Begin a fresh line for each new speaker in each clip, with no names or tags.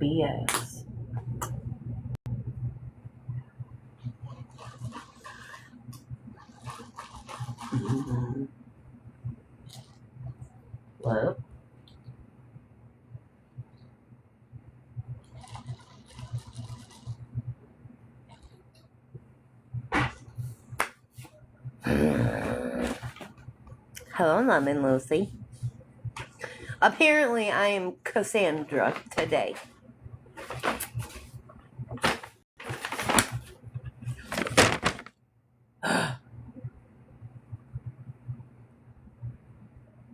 BS. Well. Hello, Lemon Lucy. Apparently, I am Cassandra today.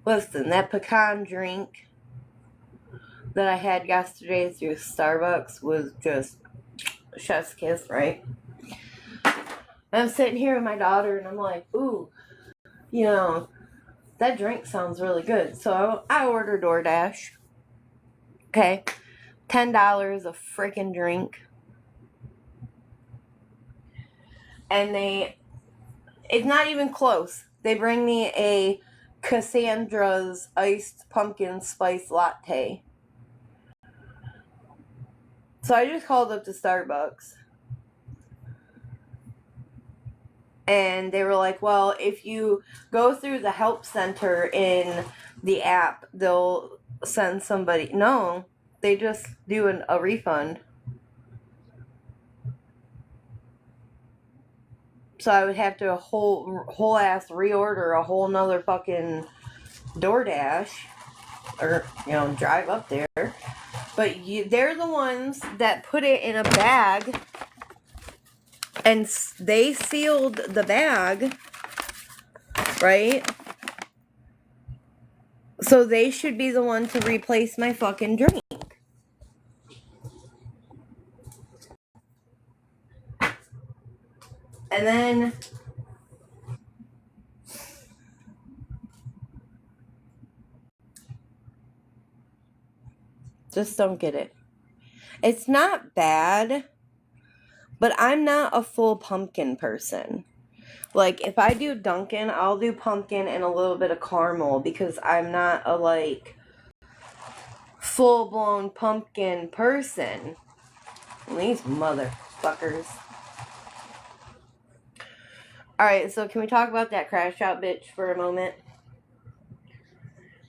Listen, that pecan drink that I had yesterday through Starbucks was just chef's kiss, right? I'm sitting here with my daughter and I'm like, ooh, you know, that drink sounds really good. So I ordered DoorDash. Okay. $10 a freaking drink. And it's not even close. They bring me a Cassandra's iced pumpkin spice latte. So I just called up to Starbucks. And they were like, well, if you go through the help center in the app, they'll send somebody. No, they just do a refund. So I would have to whole ass reorder a whole nother fucking DoorDash. Or, drive up there. But they're the ones that put it in a bag. And they sealed the bag. Right? So they should be the one to replace my fucking drink. And then just don't get it. It's not bad, but I'm not a full pumpkin person. Like, if I do Dunkin', I'll do pumpkin and a little bit of caramel because I'm not a, full-blown pumpkin person. These motherfuckers. Alright, so can we talk about that crash out bitch for a moment?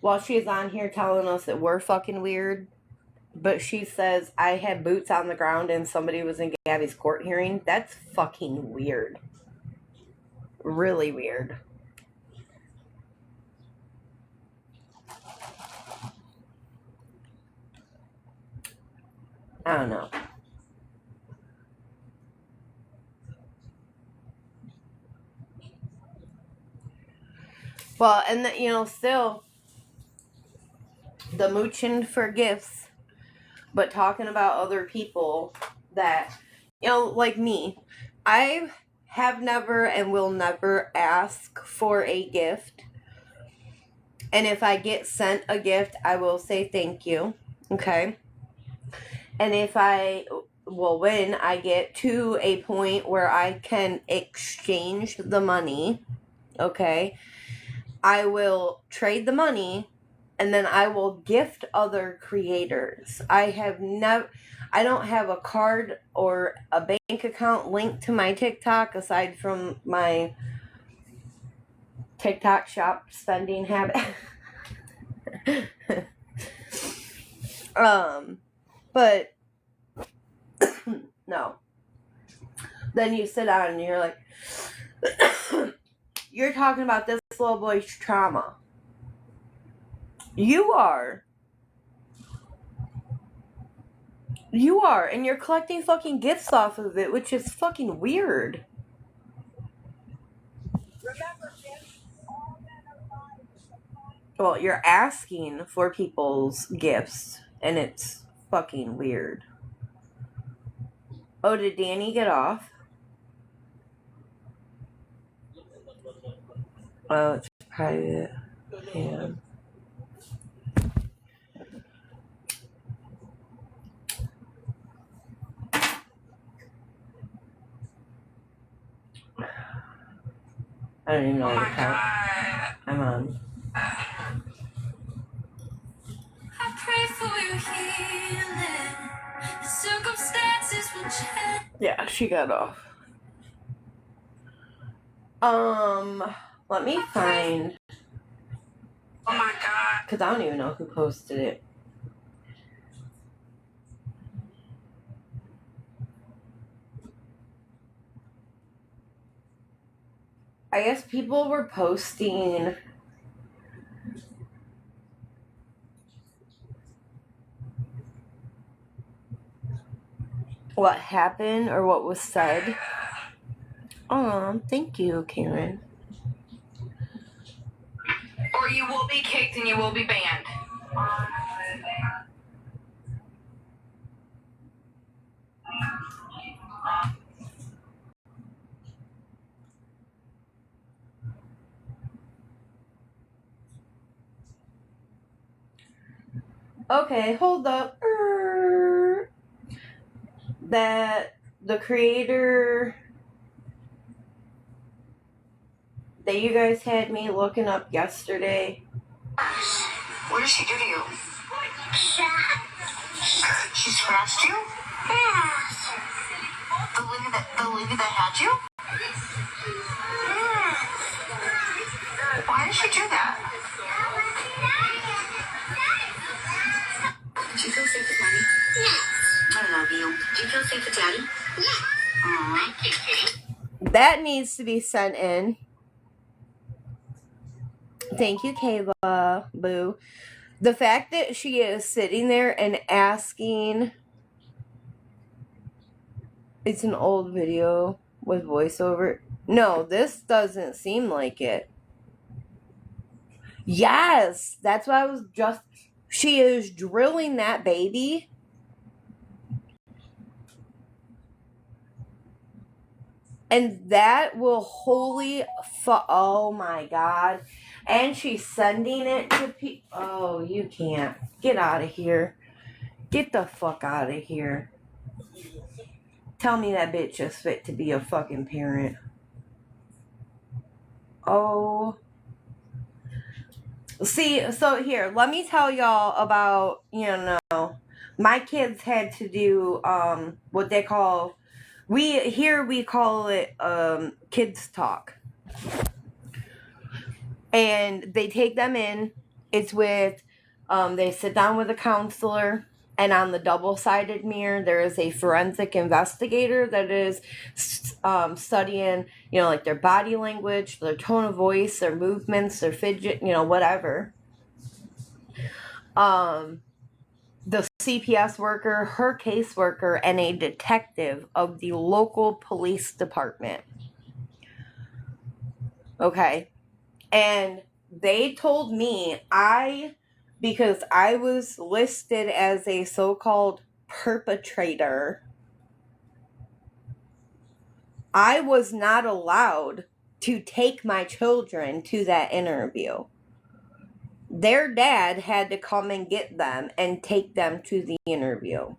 While she's on here telling us that we're fucking weird, but she says, I had boots on the ground and somebody was in Gabby's court hearing. That's fucking weird. Really weird. I don't know. Well, and still, the mooching for gifts, but talking about other people that, like me, I have never and will never ask for a gift. And if I get sent a gift, I will say thank you. Okay? And when I get to a point where I can exchange the money, okay, I will trade the money and then I will gift other creators. I don't have a card or a bank account linked to my TikTok aside from my TikTok shop spending habit. But no. Then you sit down and you're like, you're talking about this little boy's trauma. You are, and you're collecting fucking gifts off of it, which is fucking weird. Well, you're asking for people's gifts, and it's fucking weird. Oh, did Danny get off? Oh, it's private. Yeah. I don't even know what account I'm on.
I pray for your healing.
Yeah, she got off. Let me find.
Oh my god.
Because I don't even know who posted it. I guess people were posting what happened or what was said. Thank you, Karen.
Or you will be kicked and you will be banned.
Okay, hold up. That the creator that you guys had me looking up yesterday.
What did she do to you? She scratched you? Yes. The lady that had you? Yes. Why did she do that? Do you feel safe with mommy? Yes. I love you. Do you feel safe with daddy? Yes.
That needs to be sent in. Thank you, Kayla. Boo. The fact that she is sitting there and asking. It's an old video with voiceover. No, this doesn't seem like it. Yes, that's why I was just. She is drilling that baby. And that will oh my god. And she's sending it to people. Oh, you can't. Get out of here. Get the fuck out of here. Tell me that bitch is fit to be a fucking parent. Oh. See, so here, let me tell y'all about, my kids had to do what they call, we call it kids talk. And they take them in. It's with, they sit down with a counselor, and on the double-sided mirror, there is a forensic investigator that is studying, like their body language, their tone of voice, their movements, their fidget, whatever. The CPS worker, her caseworker, and a detective of the local police department. Okay. And they told me because I was listed as a so-called perpetrator, I was not allowed to take my children to that interview. Their dad had to come and get them and take them to the interview.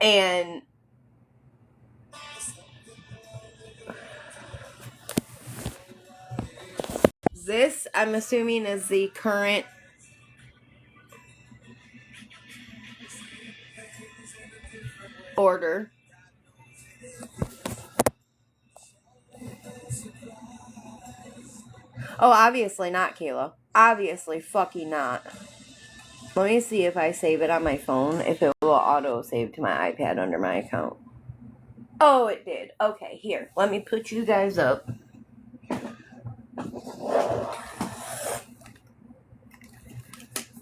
And this, I'm assuming, is the current order. Oh, obviously not, Kayla. Obviously fucking not. Let me see if I save it on my phone, if it will auto-save to my iPad under my account. Oh, it did. Okay, here. Let me put you guys up.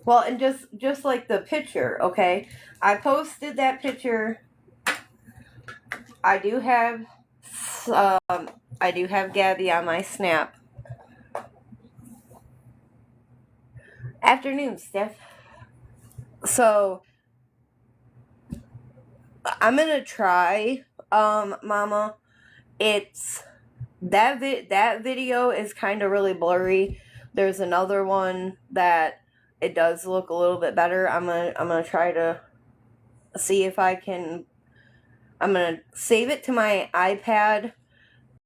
Well, and just like the picture, okay? I posted that picture. I do have Gabby on my Snap. Afternoon, Steph. So I'm gonna try, Mama. It's that video is kind of really blurry. There's another one that it does look a little bit better. I'm gonna try to see if I can. I'm gonna save it to my iPad,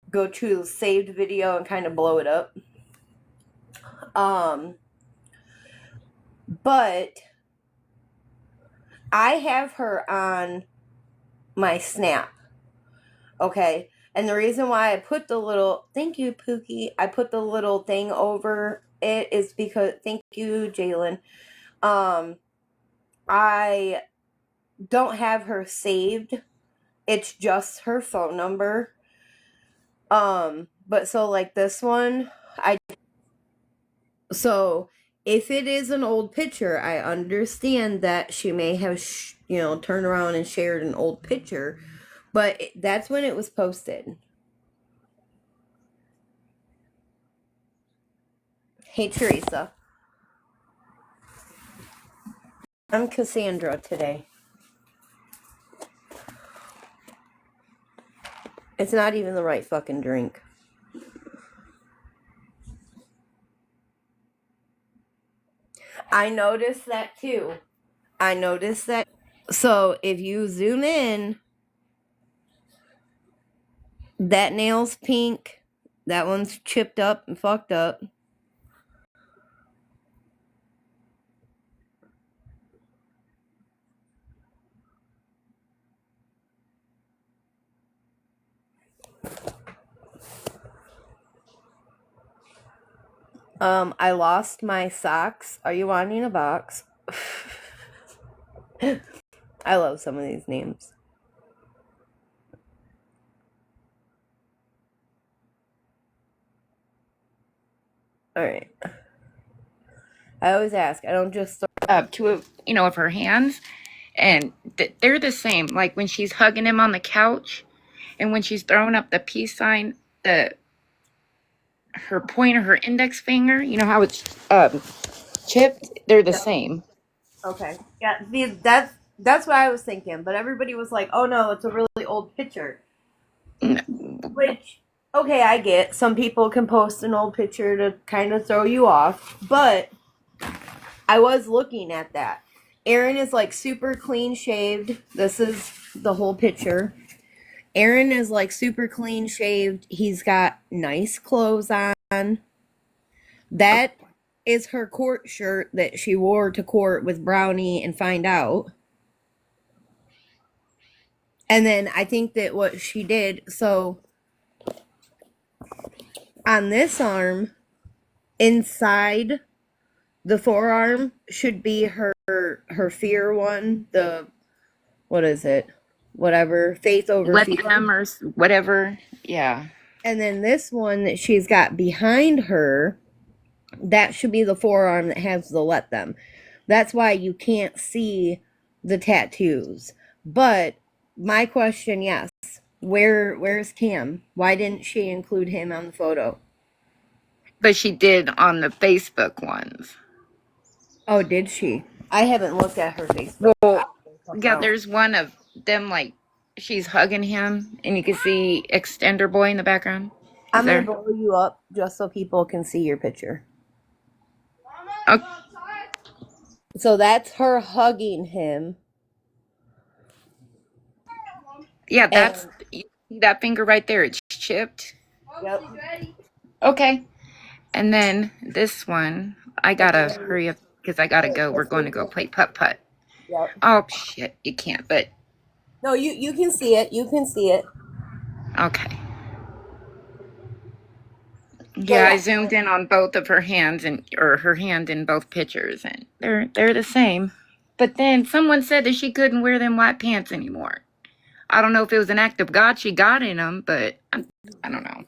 go to saved video, and kind of blow it up. Um, but I have her on my Snap. Okay. And the reason why I put the little, thank you, Pookie, I put the little thing over it is because, thank you, Jalen. I don't have her saved. It's just her phone number. But so like this one, so if it is an old picture, I understand that she may have, turned around and shared an old picture, but that's when it was posted. Hey, Teresa. I'm Cassandra today. It's not even the right fucking drink. I noticed that too. I noticed that. So if you zoom in, that nail's pink. That one's chipped up and fucked up. I lost my socks. Are you wanting a box? I love some of these names. All right. I always ask. I don't just
up two of of her hands, and they're the same. Like when she's hugging him on the couch, and when she's throwing up the peace sign, the her pointer, her index finger. You know how it's chipped. They're the same.
Okay. Yeah, that's what I was thinking. But everybody was like, "Oh no, it's a really old picture." Which, okay, I get. Some people can post an old picture to kind of throw you off, but I was looking at that. Aaron is like super clean shaved. This is the whole picture. Aaron is like super clean shaved. He's got nice clothes on. That is her court shirt that she wore to court with Brownie and Find Out. And then I think that what she did, so on this arm, inside the forearm should be her fear one, the what is it? Whatever, faith over
Let
fear.
them or whatever. Yeah.
And then this one that she's got behind her, that should be the forearm that has the let them. That's why you can't see the tattoos. But my question, yes, where's Cam? Why didn't she include him on the photo?
But she did on the Facebook ones.
Oh, did she? I haven't looked at her Facebook.
Well, yeah, there's one of them like she's hugging him, and you can see Extender Boy in the background. Is
I'm gonna
there?
blow you up just so people can see your picture.
Oh,
So that's her hugging him.
yeah,
And
that's that finger right there. It's chipped.
yep.
Okay. And then this one, I
Okay,
gotta hurry up because I gotta go. We're
let's
going
get
to go
this.
play putt putt.
Yep.
Oh shit, you can't. But
No, you can see it. You can see it.
okay.
So
Yeah, I
yeah.
zoomed in on both of her hands and or her hand in both pictures, and they're the same. But then someone said that she couldn't wear them white pants anymore. I don't know if it was an act of God she got in them, but I don't know.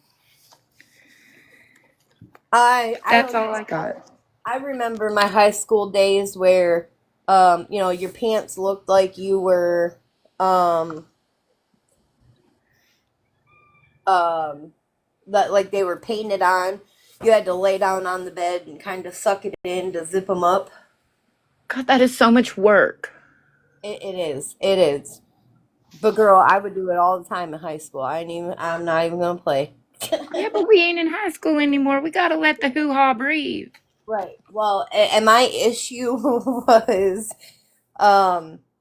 I
That's
don't
all
know.
I got.
I remember my high school days where your pants looked like you were um that like they were painted on. You had to lay down on the bed and kind of suck it in to zip them up.
God, that is so much work.
It is. It is. But girl, I would do it all the time in high school. I'm not even gonna play.
Yeah, but we ain't in high school anymore. We gotta let the hoo ha breathe.
Right. Well, and my issue was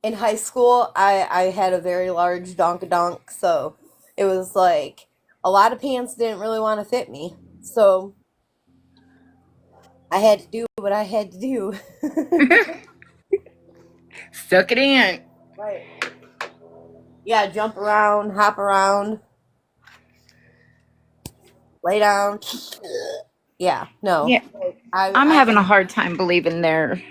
in high school I had a very large donk, so it was like a lot of pants didn't really want to fit me. So I had to do what I had to do.
Suck it in.
Right. Yeah, jump around, hop around, lay down. Yeah, no.
Yeah, I'm
I
having a hard time believing they're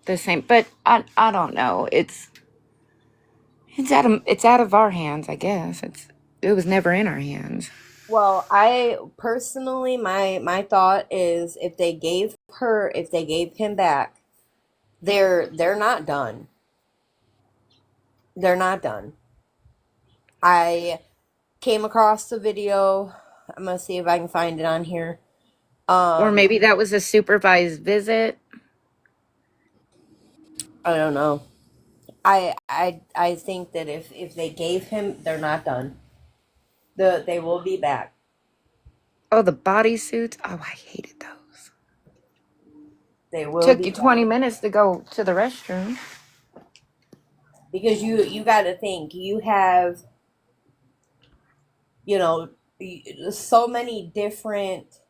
the same, but I don't know. It's out of our hands, I guess. It was never in our hands.
well, I personally my thought is if they gave him back, they're not done. They're not done. I came across the video. I'm gonna see if I can find it on here.
Or
Um,
maybe that was a supervised visit.
I don't know. I think that if they gave him, they're not done. They will be back.
Oh, the bodysuits. Oh, I hated those.
They will
Took
be
you 20
back
minutes to go to the restroom.
because you got to think you have you know so many different,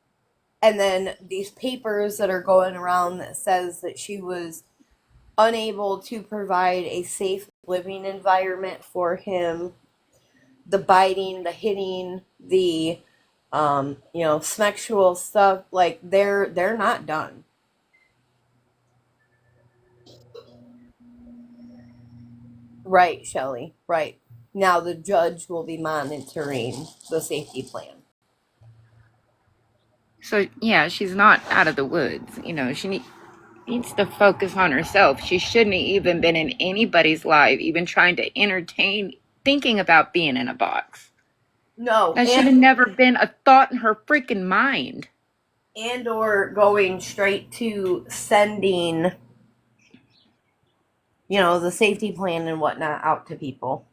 and then these papers that are going around that says that she was unable to provide a safe living environment for him, the biting, the hitting, the sexual stuff, like they're not done. Right, Shelley, right. Now the judge will be monitoring the safety plan.
So, yeah, she's not out of the woods. Needs to focus on herself. She shouldn't have even been in anybody's life, even trying to entertain thinking about being in a box.
No,
That should have never been a thought in her freaking mind.
and or going straight to sending the safety plan and whatnot out to people.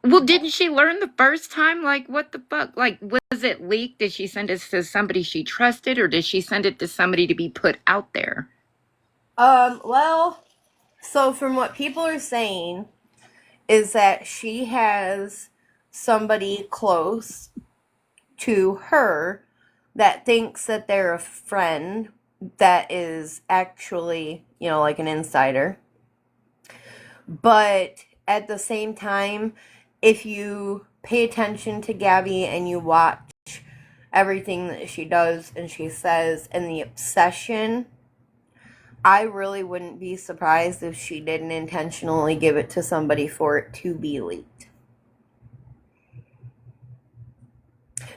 Well, didn't she learn the first time? Like, what the fuck? Like, was it leaked? Did she send it to somebody she trusted, or did she send it to somebody to be put out there?
Well, so from what people are saying is that she has somebody close to her that thinks that they're a friend that is actually, like an insider. But at the same time, if you pay attention to Gabby and you watch everything that she does and she says and the obsession, I really wouldn't be surprised if she didn't intentionally give it to somebody for it to be leaked.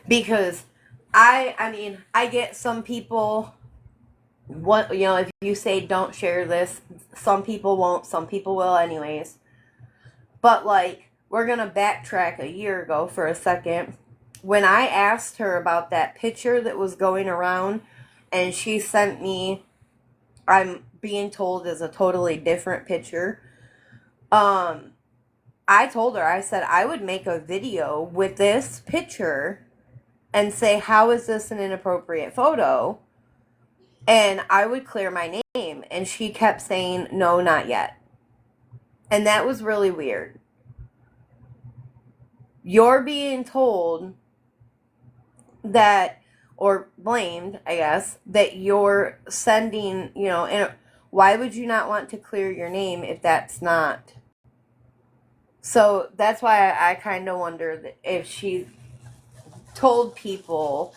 Because I mean, I get some people if you say don't share this, some people won't, some people will anyways. But like, we're going to backtrack a year ago for a second. When I asked her about that picture that was going around and she sent me, I'm being told is a totally different picture. I told her, I said I would make a video with this picture and say, how is this an inappropriate photo? And I would clear my name. And she kept saying, no, not yet. And that was really weird. You're being told that, or blamed, I guess, that you're sending, and why would you not want to clear your name if that's not? So that's why I kind of wonder if she told people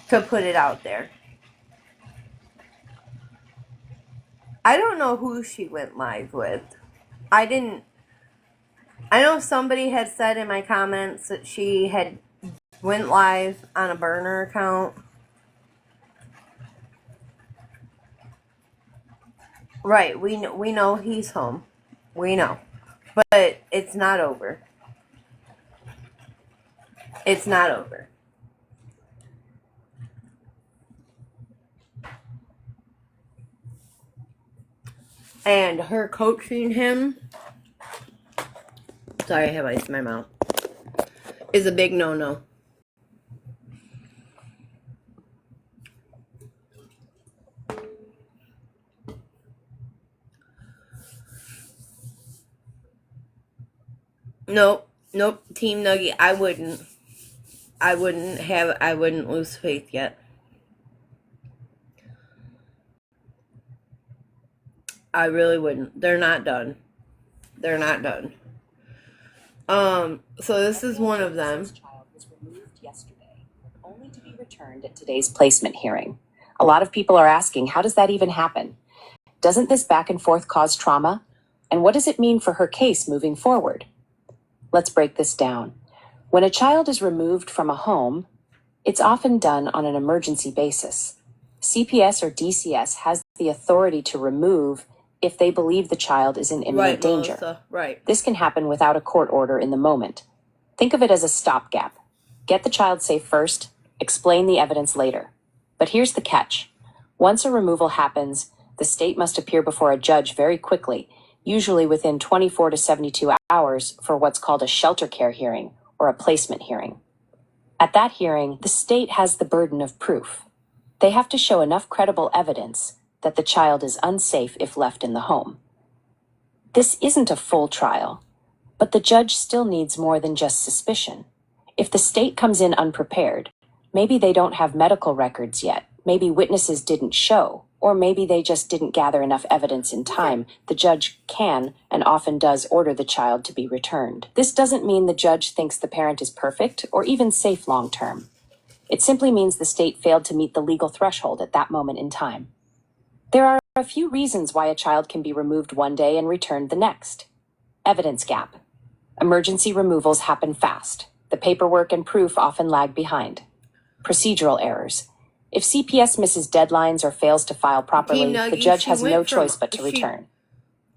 to put it out there. I don't know who she went live with. I didn't. I know somebody had said in my comments that she had went live on a burner account. Right, we know he's home. We know. But it's not over. It's not over. And her coaching him, sorry, I have ice in my mouth, is a big no-no. Nope. Nope. Team Nugget, I wouldn't. I wouldn't lose faith yet. I really wouldn't. They're not done. They're not done. So this is one of them.
Child was removed yesterday, only to be returned at today's placement hearing. A lot of people are asking, how does that even happen? Doesn't this back and forth cause trauma? And what does it mean for her case moving forward? Let's break this down. When a child is removed from a home, it's often done on an emergency basis. CPS or DCS has the authority to remove if they believe the child is in imminent danger.
Melissa. Right.
This can happen without a court order in the moment. Think of it as a stopgap. Get the child safe first, explain the evidence later. But here's the catch. Once a removal happens, the state must appear before a judge very quickly, usually within 24 to 72 hours for what's called a shelter care hearing or a placement hearing. At that hearing, the state has the burden of proof. They have to show enough credible evidence that the child is unsafe if left in the home. This isn't a full trial, but the judge still needs more than just suspicion. If the state comes in unprepared, maybe they don't have medical records yet, maybe witnesses didn't show, or maybe they just didn't gather enough evidence in time, the judge can and often does order the child to be returned. This doesn't mean the judge thinks the parent is perfect or even safe long term. It simply means the state failed to meet the legal threshold at that moment in time. There are a few reasons why a child can be removed one day and returned the next. Evidence gap. Emergency removals happen fast. The paperwork and proof often lag behind. Procedural errors. If CPS misses deadlines or fails to file properly, the judge has no choice but to return.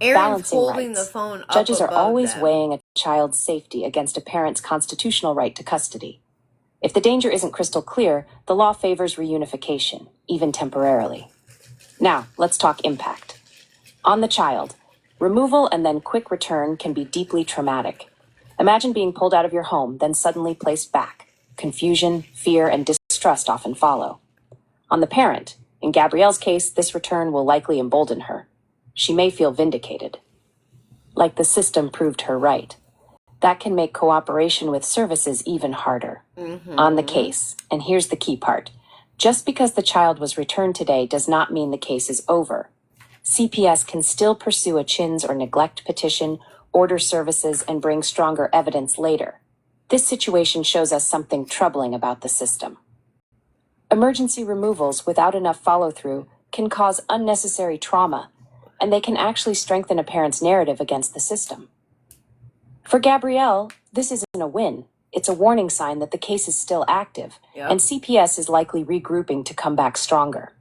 Aaron's
Balancing
holding
rights.
the phone up
Judges are
above
always
them.
weighing a child's safety against a parent's constitutional right to custody. If the danger isn't crystal clear, the law favors reunification, even temporarily. Now, let's talk impact. On the child, removal and then quick return can be deeply traumatic. Imagine being pulled out of your home, then suddenly placed back. Confusion, fear, and distrust often follow. On the parent, in Gabrielle's case, this return will likely embolden her. She may feel vindicated, like the system proved her right. That can make cooperation with services even harder. On the case, and here's the key part. Just because the child was returned today does not mean the case is over. CPS can still pursue a chins or neglect petition, order services, and bring stronger evidence later. This situation shows us something troubling about the system. Emergency removals without enough follow-through can cause unnecessary trauma, and they can actually strengthen a parent's narrative against the system. For Gabrielle, this isn't a win. It's a warning sign that the case is still active, and CPS is likely regrouping to come back stronger.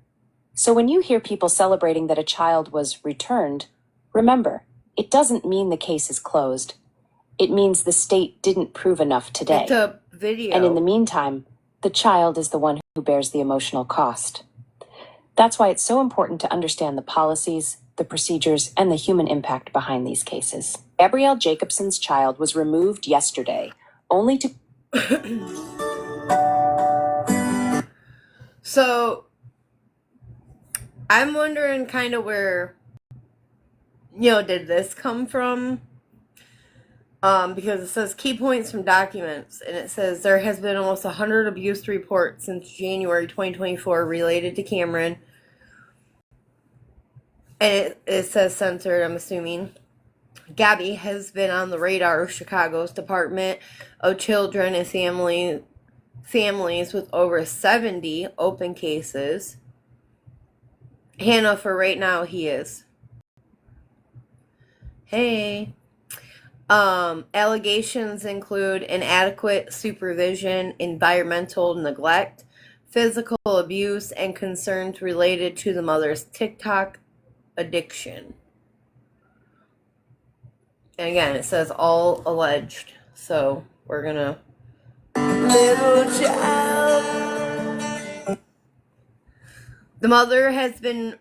So when you hear people celebrating that a child was returned, remember, it doesn't mean the case is closed. It means the state didn't prove enough today.
It's a video.
And in the meantime, the child is the one who bears the emotional cost. That's why it's so important to understand the policies, the procedures, and the human impact behind these cases. Gabrielle Jacobson's child was removed yesterday, only to...
So, I'm wondering kind of where, did this come from? Because it says key points from documents, and it says there has been almost 100 abuse reports since January 2024 related to Cameron. And it says censored, I'm assuming. Gabby has been on the radar of Chicago's Department of Children and families with over 70 open cases. Hannah, for right now, he is. Hey. Allegations include inadequate supervision, environmental neglect, physical abuse, and concerns related to the mother's TikTok addiction. And again, it says all alleged. So we're gonna... Little child. The mother has been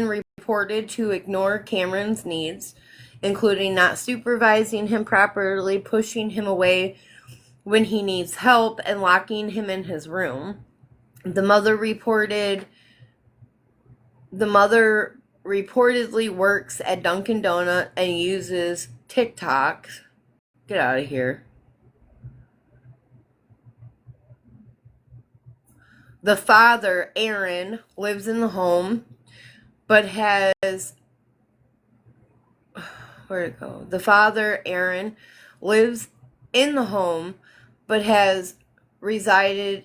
reported to ignore Cameron's needs, including not supervising him properly, pushing him away when he needs help, and locking him in his room. The mother reportedly works at Dunkin' Donut and uses TikTok. Get out of here. The father, Aaron, lives in the home but has, where'd it go? The father, Aaron, lives in the home, but has resisted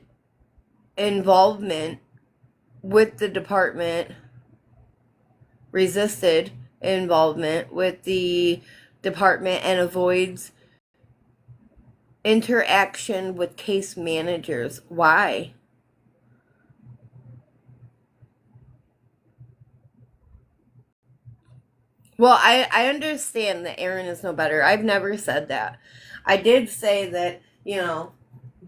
involvement with the department and avoids interaction with case managers. Why? Well, I understand that Aaron is no better. I've never said that. I did say that,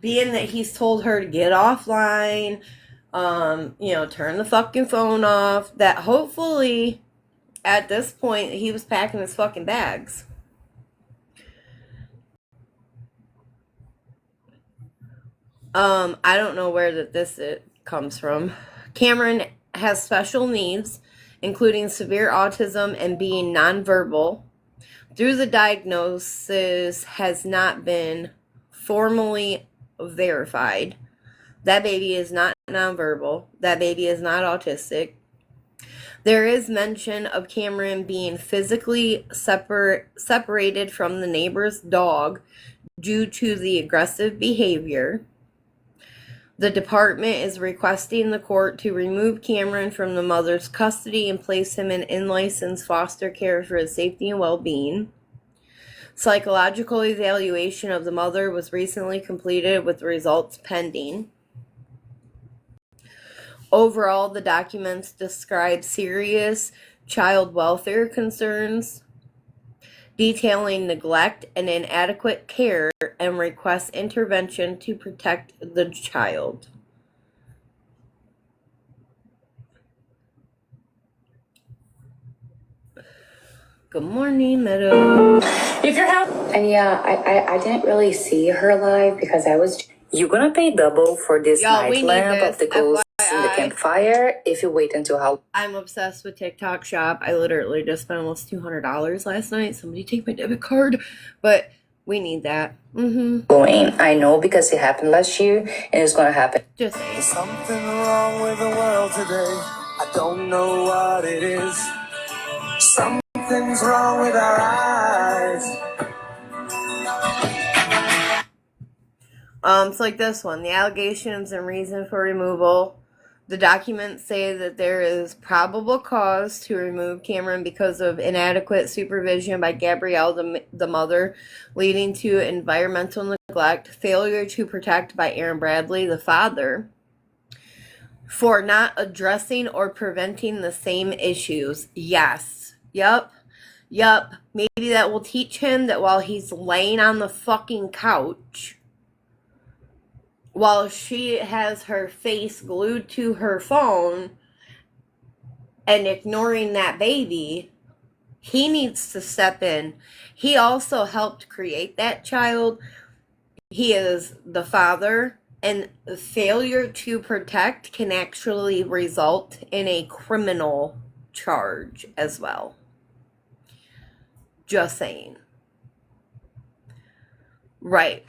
being that he's told her to get offline, turn the fucking phone off, that hopefully at this point he was packing his fucking bags. I don't know where this comes from. Cameron has special needs, including severe autism and being nonverbal. Through the diagnosis has not been formally verified. That baby is not nonverbal. That baby is not autistic. There is mention of Cameron being physically separated from the neighbor's dog due to the aggressive behavior. The department is requesting the court to remove Cameron from the mother's custody and place him in unlicensed foster care for his safety and well-being. Psychological evaluation of the mother was recently completed with results pending. Overall, the documents describe serious child welfare concerns, detailing neglect and inadequate care, and request intervention to protect the child. Good morning, Meadow.
If you're happy. And yeah, I didn't really see her live because I was. You're gonna pay double for this
Y'all,
night lamp of the ghosts in the
FYI.
campfire if you wait until how.
I'm obsessed with TikTok Shop. I literally just spent almost $200 last night. Somebody take my debit card, but we need that.
Going. I know because it happened last year and it's gonna happen.
Just saying.
There's something wrong with the world today. I don't know what it is. Something's wrong with our eyes.
It's like this one. The allegations and reason for removal. The documents say that there is probable cause to remove Cameron because of inadequate supervision by Gabrielle, the mother, leading to environmental neglect, failure to protect by Aaron Bradley, the father, for not addressing or preventing the same issues. Yes. Yup. Maybe that will teach him that while he's laying on the fucking couch, while she has her face glued to her phone and ignoring that baby, he needs to step in. He also helped create that child. He is the father, and failure to protect can actually result in a criminal charge as well. Just saying. Right.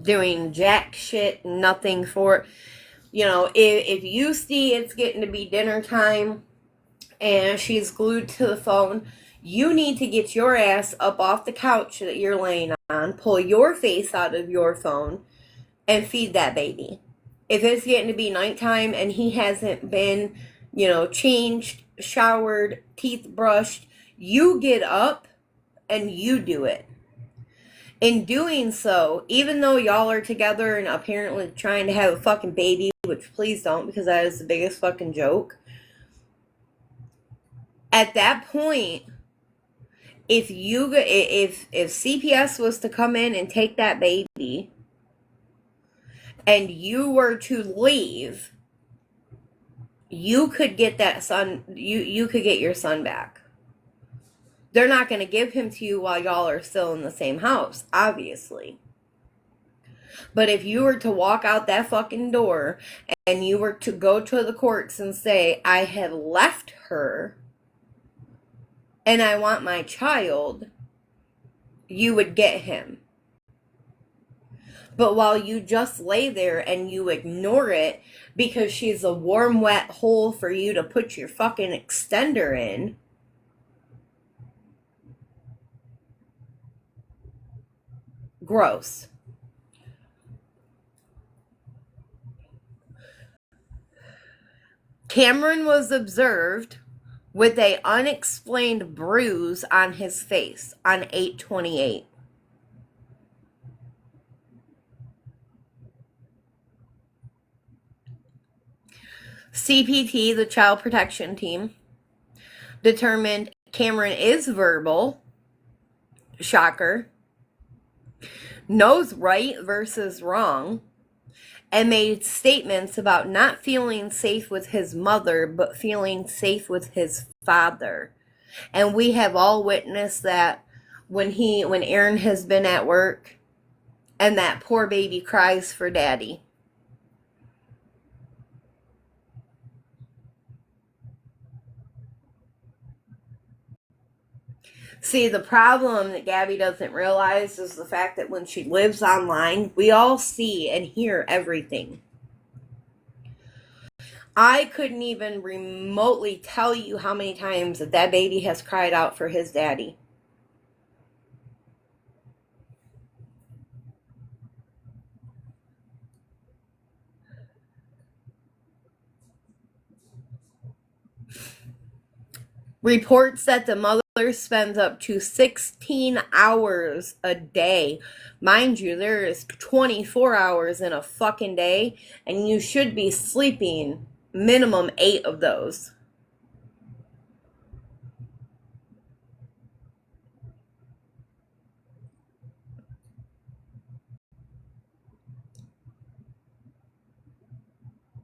Doing jack shit, nothing for, if you see it's getting to be dinner time and she's glued to the phone, you need to get your ass up off the couch that you're laying on, pull your face out of your phone, and feed that baby. If it's getting to be nighttime and he hasn't been, changed, showered, teeth brushed, you get up and you do it. In doing so, even though y'all are together and apparently trying to have a fucking baby, which please don't, because that is the biggest fucking joke. At that point, if CPS was to come in and take that baby and you were to leave, you could get that son, you could get your son back. They're not going to give him to you while y'all are still in the same house, obviously. But if you were to walk out that fucking door and you were to go to the courts and say, I have left her and I want my child, you would get him. But while you just lay there and you ignore it because she's a warm, wet hole for you to put your fucking extender in, gross. Cameron was observed with a unexplained bruise on his face on 8/28. CPT, the child protection team, determined Cameron is verbal, shocker, knows right versus wrong, and made statements about not feeling safe with his mother, but feeling safe with his father. And we have all witnessed that when Aaron has been at work and that poor baby cries for daddy. See, the problem that Gabby doesn't realize is the fact that when she lives online, we all see and hear everything. I couldn't even remotely tell you how many times that baby has cried out for his daddy. Reports that the mother spends up to 16 hours a day. Mind you, there is 24 hours in a fucking day, and you should be sleeping minimum 8 of those.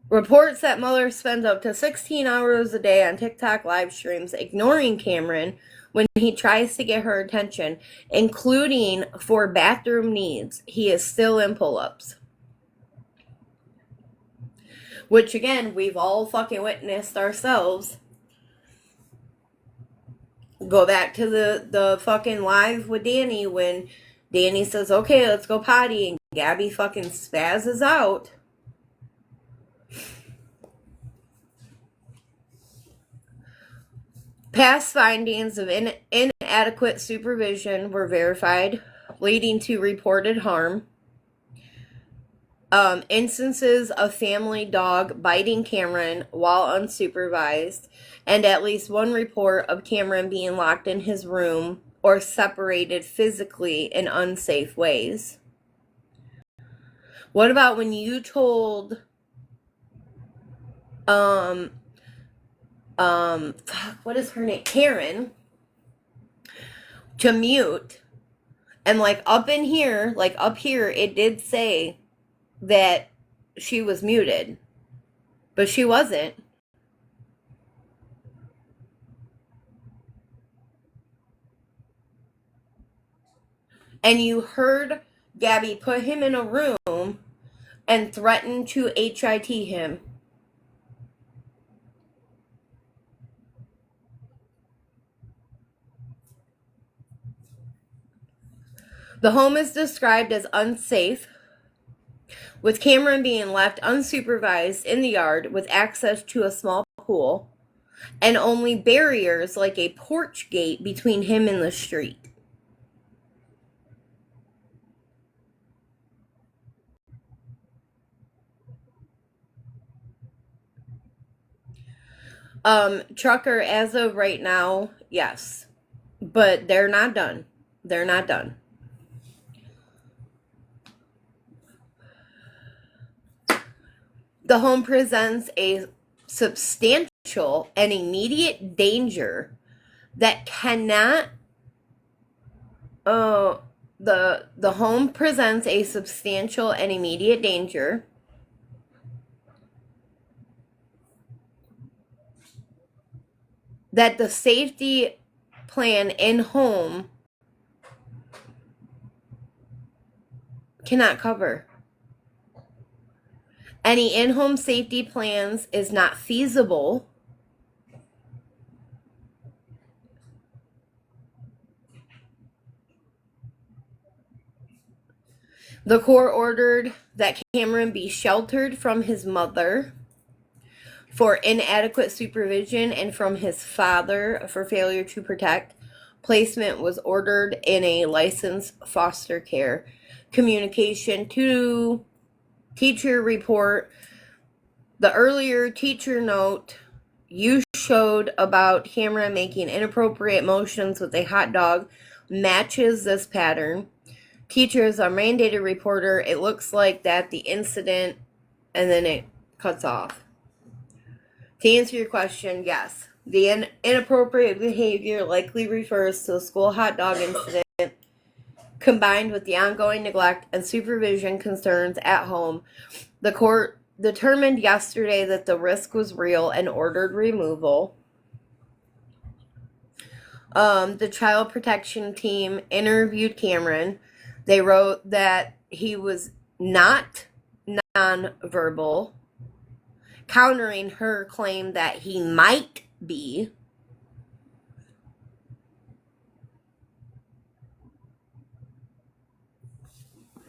Reports that Mueller spends up to 16 hours a day on TikTok live streams, ignoring Cameron when he tries to get her attention, including for bathroom needs. He is still in pull-ups. Which, again, we've all fucking witnessed ourselves. Go back to the fucking live with Danny when Danny says, okay, let's go potty, and Gabby fucking spazzes out. Past findings of inadequate supervision were verified, leading to reported harm. Instances of family dog biting Cameron while unsupervised, and at least one report of Cameron being locked in his room or separated physically in unsafe ways. What about when you told what is her name? Karen, to mute, and like up here, it did say that she was muted, but she wasn't. And you heard Gabby put him in a room and threaten to HIT him. The home is described as unsafe, with Cameron being left unsupervised in the yard with access to a small pool and only barriers like a porch gate between him and the street. Trucker, as of right now, yes. But they're not done. They're not done. The home presents a substantial and immediate danger that cannot the home presents a substantial and immediate danger that the safety plan in home cannot cover. Any in-home safety plans is not feasible The court ordered that Cameron be sheltered from his mother for inadequate supervision and from his father for failure to protect. Placement was ordered in a licensed foster care. Communication to teacher report. The earlier teacher note you showed about Cameron making inappropriate motions with a hot dog matches this pattern. Teachers are mandated reporter. It looks like that the incident, and then it cuts off. To answer your question, yes. The inappropriate behavior likely refers to the school hot dog incident combined with the ongoing neglect and supervision concerns at home. The court determined yesterday that the risk was real and ordered removal. The child protection team interviewed Cameron. They wrote that he was not nonverbal, countering her claim that he might be.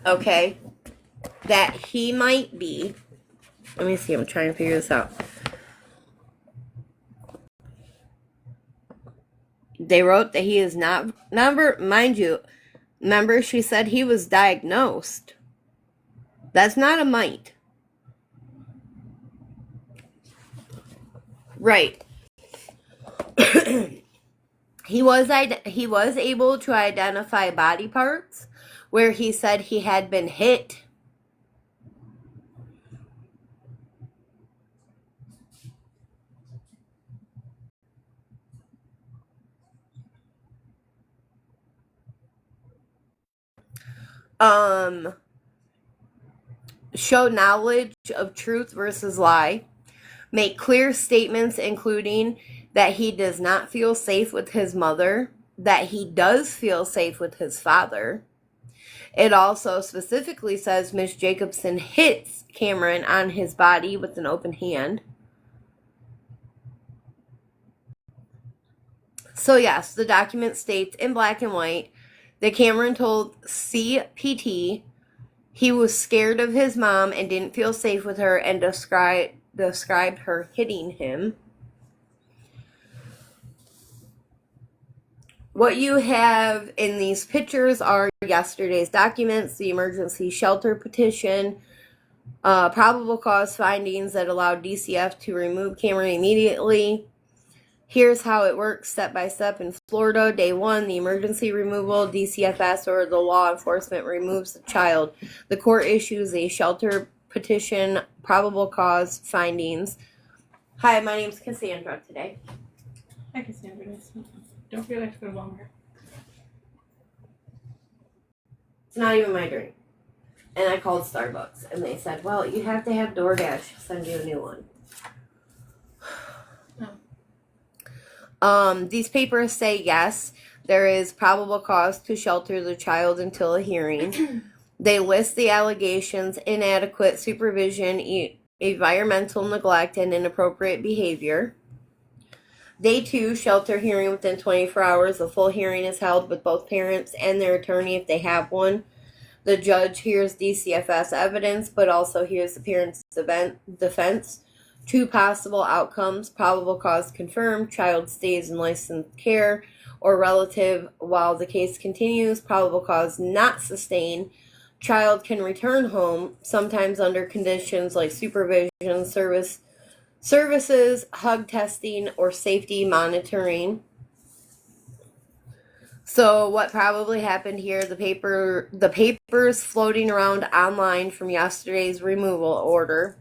Okay, that he might be. Let me see, I'm trying to figure this out. They wrote that he is not, mind you, remember she said he was diagnosed. That's not a might. Right. He was able to identify body parts where he said he had been hit. Show knowledge of truth versus lie. Make clear statements including that he does not feel safe with his mother, that he does feel safe with his father. It also specifically says Miss Jacobson hits Cameron on his body with an open hand. So yes, the document states in black and white that Cameron told CPT he was scared of his mom and didn't feel safe with her and described her hitting him. What you have in these pictures are yesterday's documents, the emergency shelter petition, probable cause findings that allowed DCF to remove Cameron immediately. Here's how it works step by step in Florida. Day 1, the emergency removal, DCFS or the law enforcement removes the child. The court issues a shelter petition, probable cause findings. Hi, my name's Cassandra today.
Hi, Cassandra. Don't forget to go to Walmart.
It's not even my drink. And I called Starbucks and they said, well, you have to have DoorDash send you a new one. These papers say yes, there is probable cause to shelter the child until a hearing. They list the allegations: inadequate supervision, environmental neglect, and inappropriate behavior. Day 2, shelter hearing within 24 hours. A full hearing is held with both parents and their attorney if they have one. The judge hears DCFS evidence, but also hears the parents' defense. 2 possible outcomes: probable cause confirmed, child stays in licensed care or relative while the case continues; probable cause not sustained, child can return home, sometimes under conditions like supervision, services, hug testing, or safety monitoring. So what probably happened here, the papers floating around online from yesterday's removal order.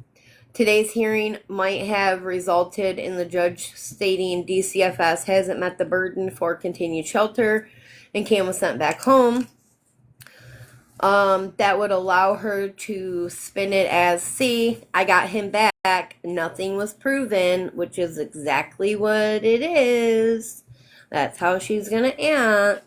Today's hearing might have resulted in the judge stating DCFS hasn't met the burden for continued shelter and Cam was sent back home. That would allow her to spin it as, see, I got him back, nothing was proven, which is exactly what it is. That's how she's gonna act.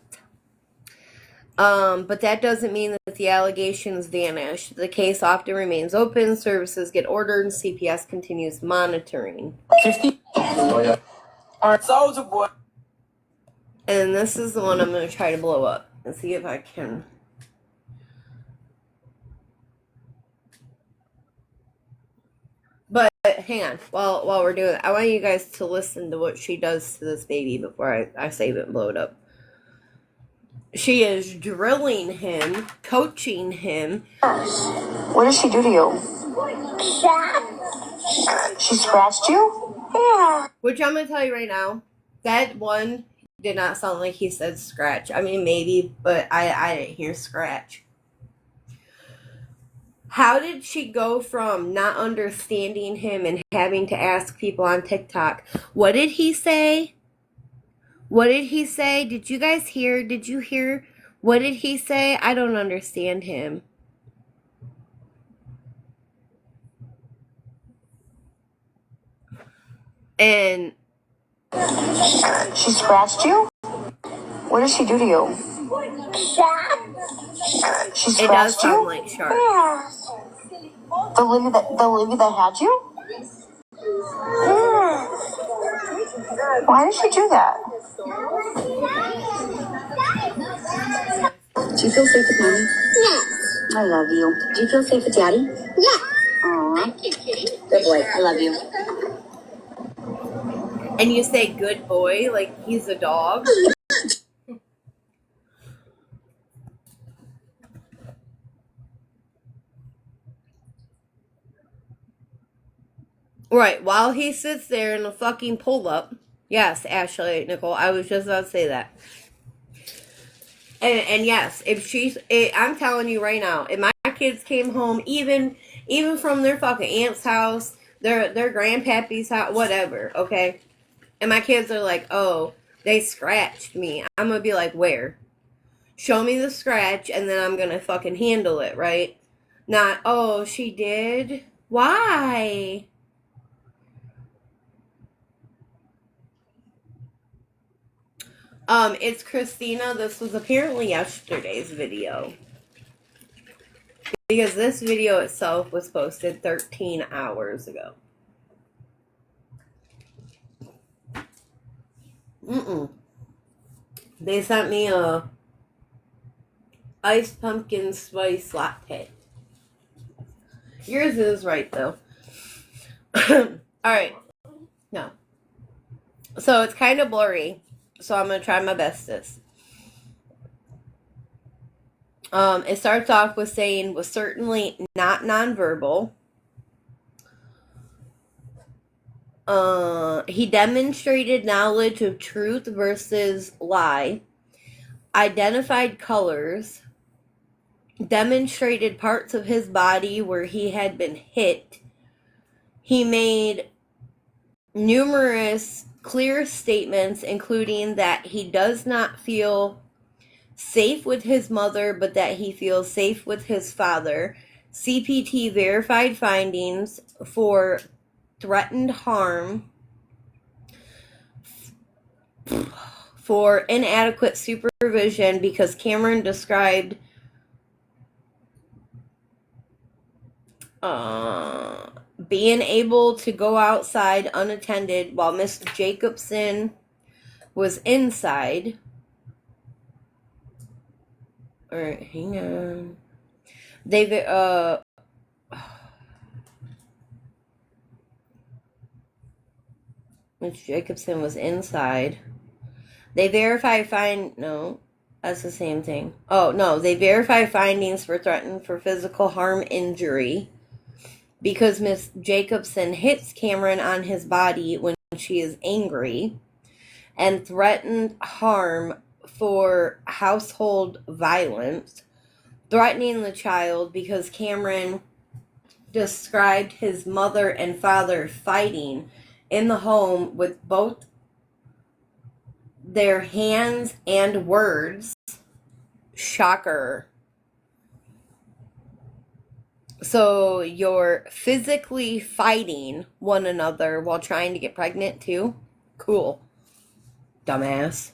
But that doesn't mean that the allegations vanish. The case often remains open, services get ordered, and CPS continues monitoring.
50. Oh, yeah. Alright, Soldier Boy.
And this is the one I'm going to try to blow up and see if I can. hang on. While we're doing it, I want you guys to listen to what she does to this baby before I save it and blow it up. She is drilling him, coaching him.
What did she do to you? She scratched you? Yeah.
Which I'm going to tell you right now, that one did not sound like he said scratch. I mean, maybe, but I didn't hear scratch. How did she go from not understanding him and having to ask people on TikTok, what did he say? What did he say? Did you guys hear? Did you hear? What did he say? I don't understand him. And
she scratched you? What did she do to you? She scratched
it does sound
you?
like sharp.
Yeah. The lady that had you? Yeah. Why did she do that?
Do you feel safe with mommy? Yes. I love you. Do you feel safe with daddy? Yes. Aww. Good boy. I love you.
And you say good boy like he's a dog? Right, while he sits there in a fucking pull-up. Yes, Ashley, Nicole, I was just about to say that. And yes, I'm telling you right now, if my kids came home, even from their fucking aunt's house, their grandpappy's house, whatever, okay? And my kids are like, oh, they scratched me. I'm gonna be like, where? Show me the scratch, and then I'm gonna fucking handle it, right? Not, oh, she did? Why? It's Christina. This was apparently yesterday's video. Because this video itself was posted 13 hours ago. They sent me a iced pumpkin spice latte. Yours is right, though. Alright. No. So it's kind of blurry. So I'm going to try my bestest. It starts off with saying, was certainly not nonverbal. He demonstrated knowledge of truth versus lie. Identified colors. Demonstrated parts of his body where he had been hit. He made numerous clear statements, including that he does not feel safe with his mother, but that he feels safe with his father. CPT verified findings for threatened harm, for inadequate supervision, because Cameron described being able to go outside unattended while Miss Jacobson was inside. Alright, hang on. Miss Jacobson was inside. They verify no, that's the same thing. Oh, no, they verify findings for threatened for physical harm injury because Miss Jacobson hits Cameron on his body when she is angry, and threatened harm for household violence, threatening the child because Cameron described his mother and father fighting in the home with both their hands and words. Shocker. So you're physically fighting one another while trying to get pregnant too? Cool. Dumbass.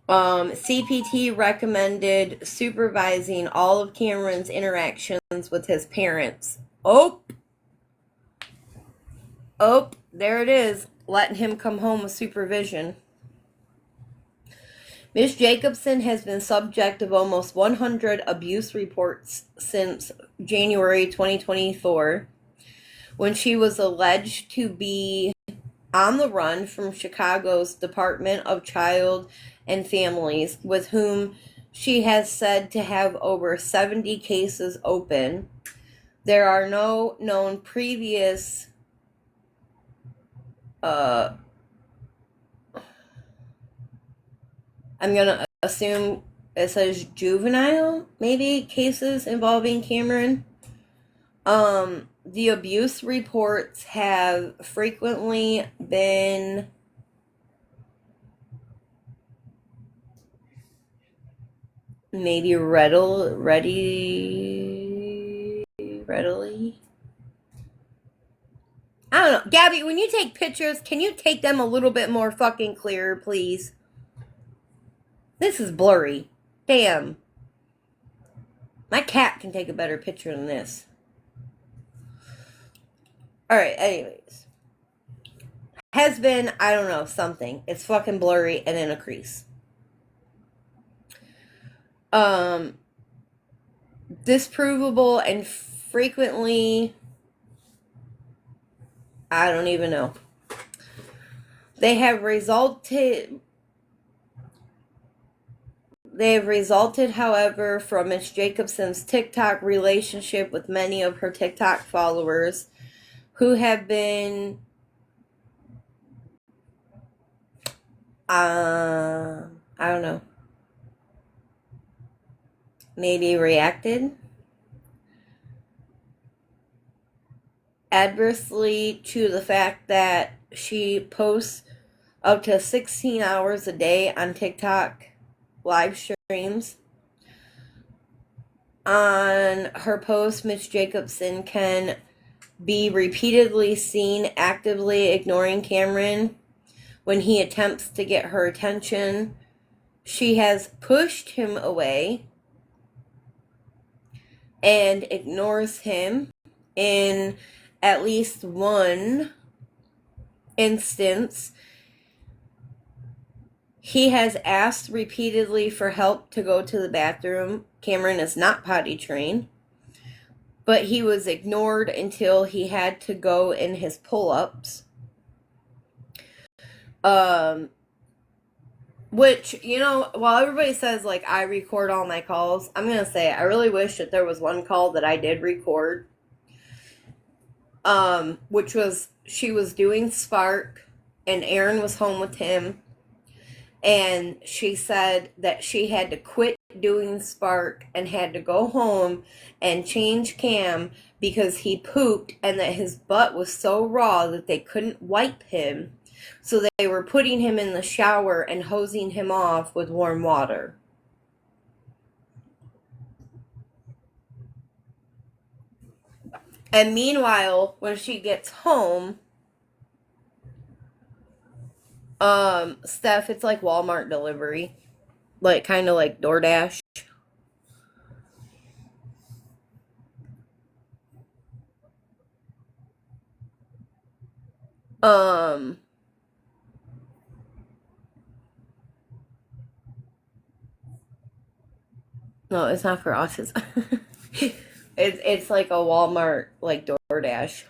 CPT recommended supervising all of Cameron's interactions with his parents. Oh, there it is. Letting him come home with supervision. Miss Jacobson has been subject of almost 100 abuse reports since January 2024, when she was alleged to be on the run from Chicago's Department of Child and Families, with whom she has said to have over 70 cases open. There are no known previous I'm gonna assume it says juvenile, maybe, cases involving Cameron. The abuse reports have frequently been maybe readily. I don't know. Gabby, when you take pictures, can you take them a little bit more fucking clearer, please? This is blurry. Damn. My cat can take a better picture than this. Alright, anyways. Has been, I don't know, something. It's fucking blurry and in a crease. Disprovable and frequently, I don't even know. They have resulted, however, from Ms. Jacobson's TikTok relationship with many of her TikTok followers who have been I don't know, maybe reacted adversely to the fact that she posts up to 16 hours a day on TikTok live streams. On her post, Ms. Jacobson can be repeatedly seen actively ignoring Cameron when he attempts to get her attention. She has pushed him away and ignores him. In at least one instance, he has asked repeatedly for help to go to the bathroom. Cameron is not potty trained, but he was ignored until he had to go in his pull-ups. Which, while everybody says, like, I record all my calls, I'm going to say I really wish that there was one call that I did record. Which was, she was doing Spark, and Aaron was home with him. And she said that she had to quit doing Spark and had to go home and change Cam because he pooped and that his butt was so raw that they couldn't wipe him. So they were putting him in the shower and hosing him off with warm water. And meanwhile, when she gets home, Steph, it's like Walmart delivery. Like, kind of like DoorDash. No, it's not for autism. It's like a Walmart, like DoorDash.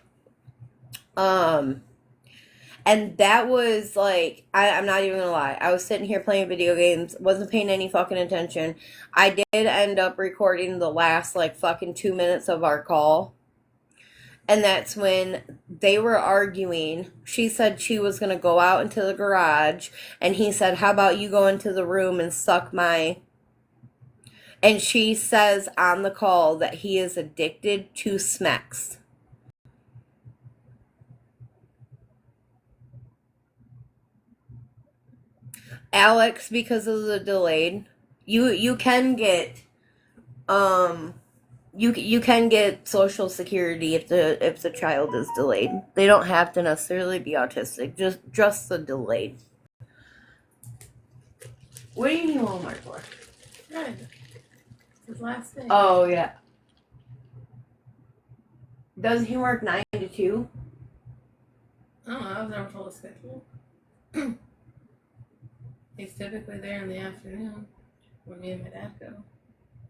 And that was like, I'm not even gonna lie. I was sitting here playing video games, wasn't paying any fucking attention. I did end up recording the last, like, fucking 2 minutes of our call. And that's when they were arguing. She said she was gonna go out into the garage, and he said, how about you go into the room and suck my... And she says on the call that he is addicted to Smex. Alex, because of the delayed, you can get you can get Social Security if the child is delayed. They don't have to necessarily be autistic, just the delayed. What do you need Walmart for?
Good. His last day.
Oh yeah. Does he work 9 to 2?
I don't know. I was never told a schedule. He's typically there in the afternoon when me and my dad go.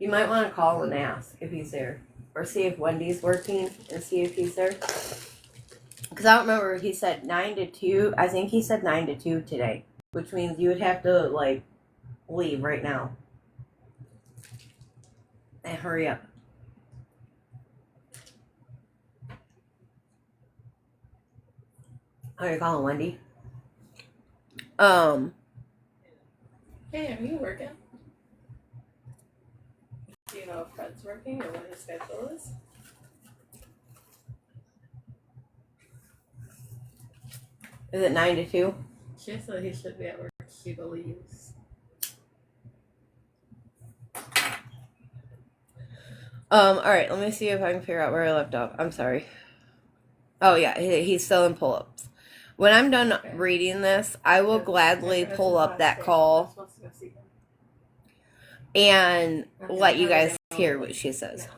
You might want to call and ask if he's there, or see if Wendy's working and see if he's there. Because I don't remember, he said 9 to 2. I think he said 9 to 2 today. Which means you would have to, like, leave right now. And hurry up. Are you calling Wendy?
Hey, are you working? Do you know if Fred's working or what his schedule is?
Is it 9 to 2?
She said he should be at work, she believes.
Alright, let me see if I can figure out where I left off. I'm sorry. Oh, yeah, he's still in pull ups. When I'm done reading this, I will gladly pull up that call and let you guys hear what she says.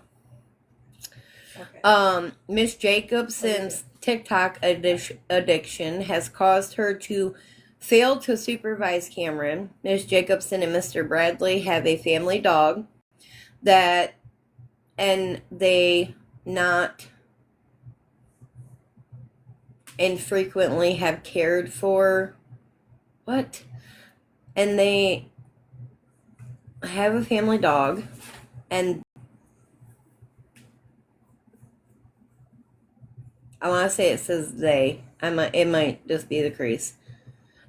Miss Jacobson's TikTok addiction has caused her to fail to supervise Cameron. Miss Jacobson and Mr. Bradley have a family dog and they not infrequently have cared for and they have a family dog and I want to say it says they. It might just be the crease.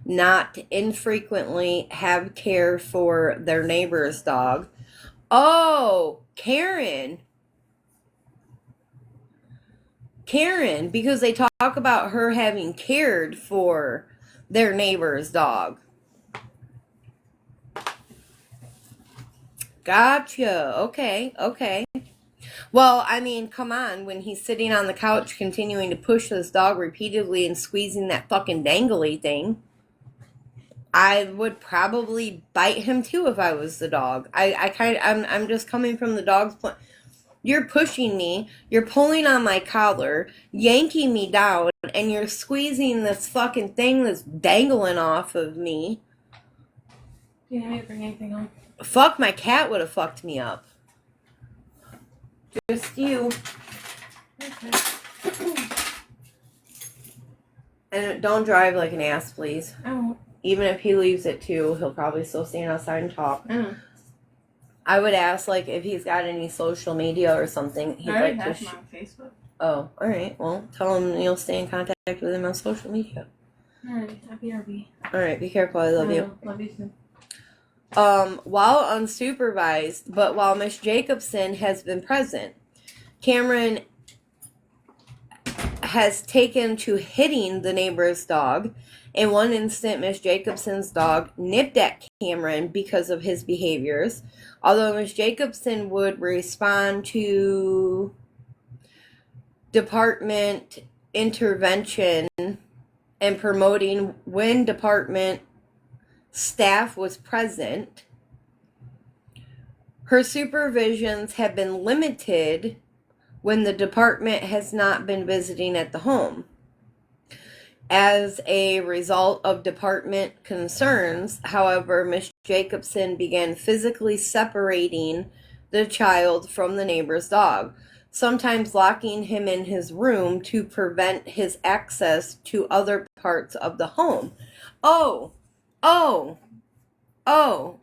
Not infrequently have care for their neighbor's dog. Oh, Karen, because they talk about her having cared for their neighbor's dog. Gotcha. Okay. Well, I mean, come on. When he's sitting on the couch continuing to push this dog repeatedly and squeezing that fucking dangly thing, I would probably bite him too if I was the dog. I'm just coming from the dog's point. You're pushing me, you're pulling on my collar, yanking me down, and you're squeezing this fucking thing that's dangling off of me.
Do you need me to bring anything home?
Fuck, my cat would have fucked me up. Just you.
Okay.
And don't drive like an ass, please.
I won't.
Even if he leaves at 2, he'll probably still stand outside and talk.
Mm.
I would ask, like, if he's got any social media or something he'd
I already
like
have
to
him on Facebook.
Oh, alright. Well, tell him you'll stay in contact with him on social media.
Alright, BRB.
Alright, be careful. I love you.
Love you too.
While unsupervised, but while Miss Jacobson has been present, Cameron has taken to hitting the neighbor's dog. In one instant, Miss Jacobson's dog nipped at Cameron because of his behaviors. Although Miss Jacobson would respond to department intervention and promoting when department staff was present, her supervisions have been limited when the department has not been visiting at the home. As a result of department concerns, however, Miss Jacobson began physically separating the child from the neighbor's dog, sometimes locking him in his room to prevent his access to other parts of the home. Oh,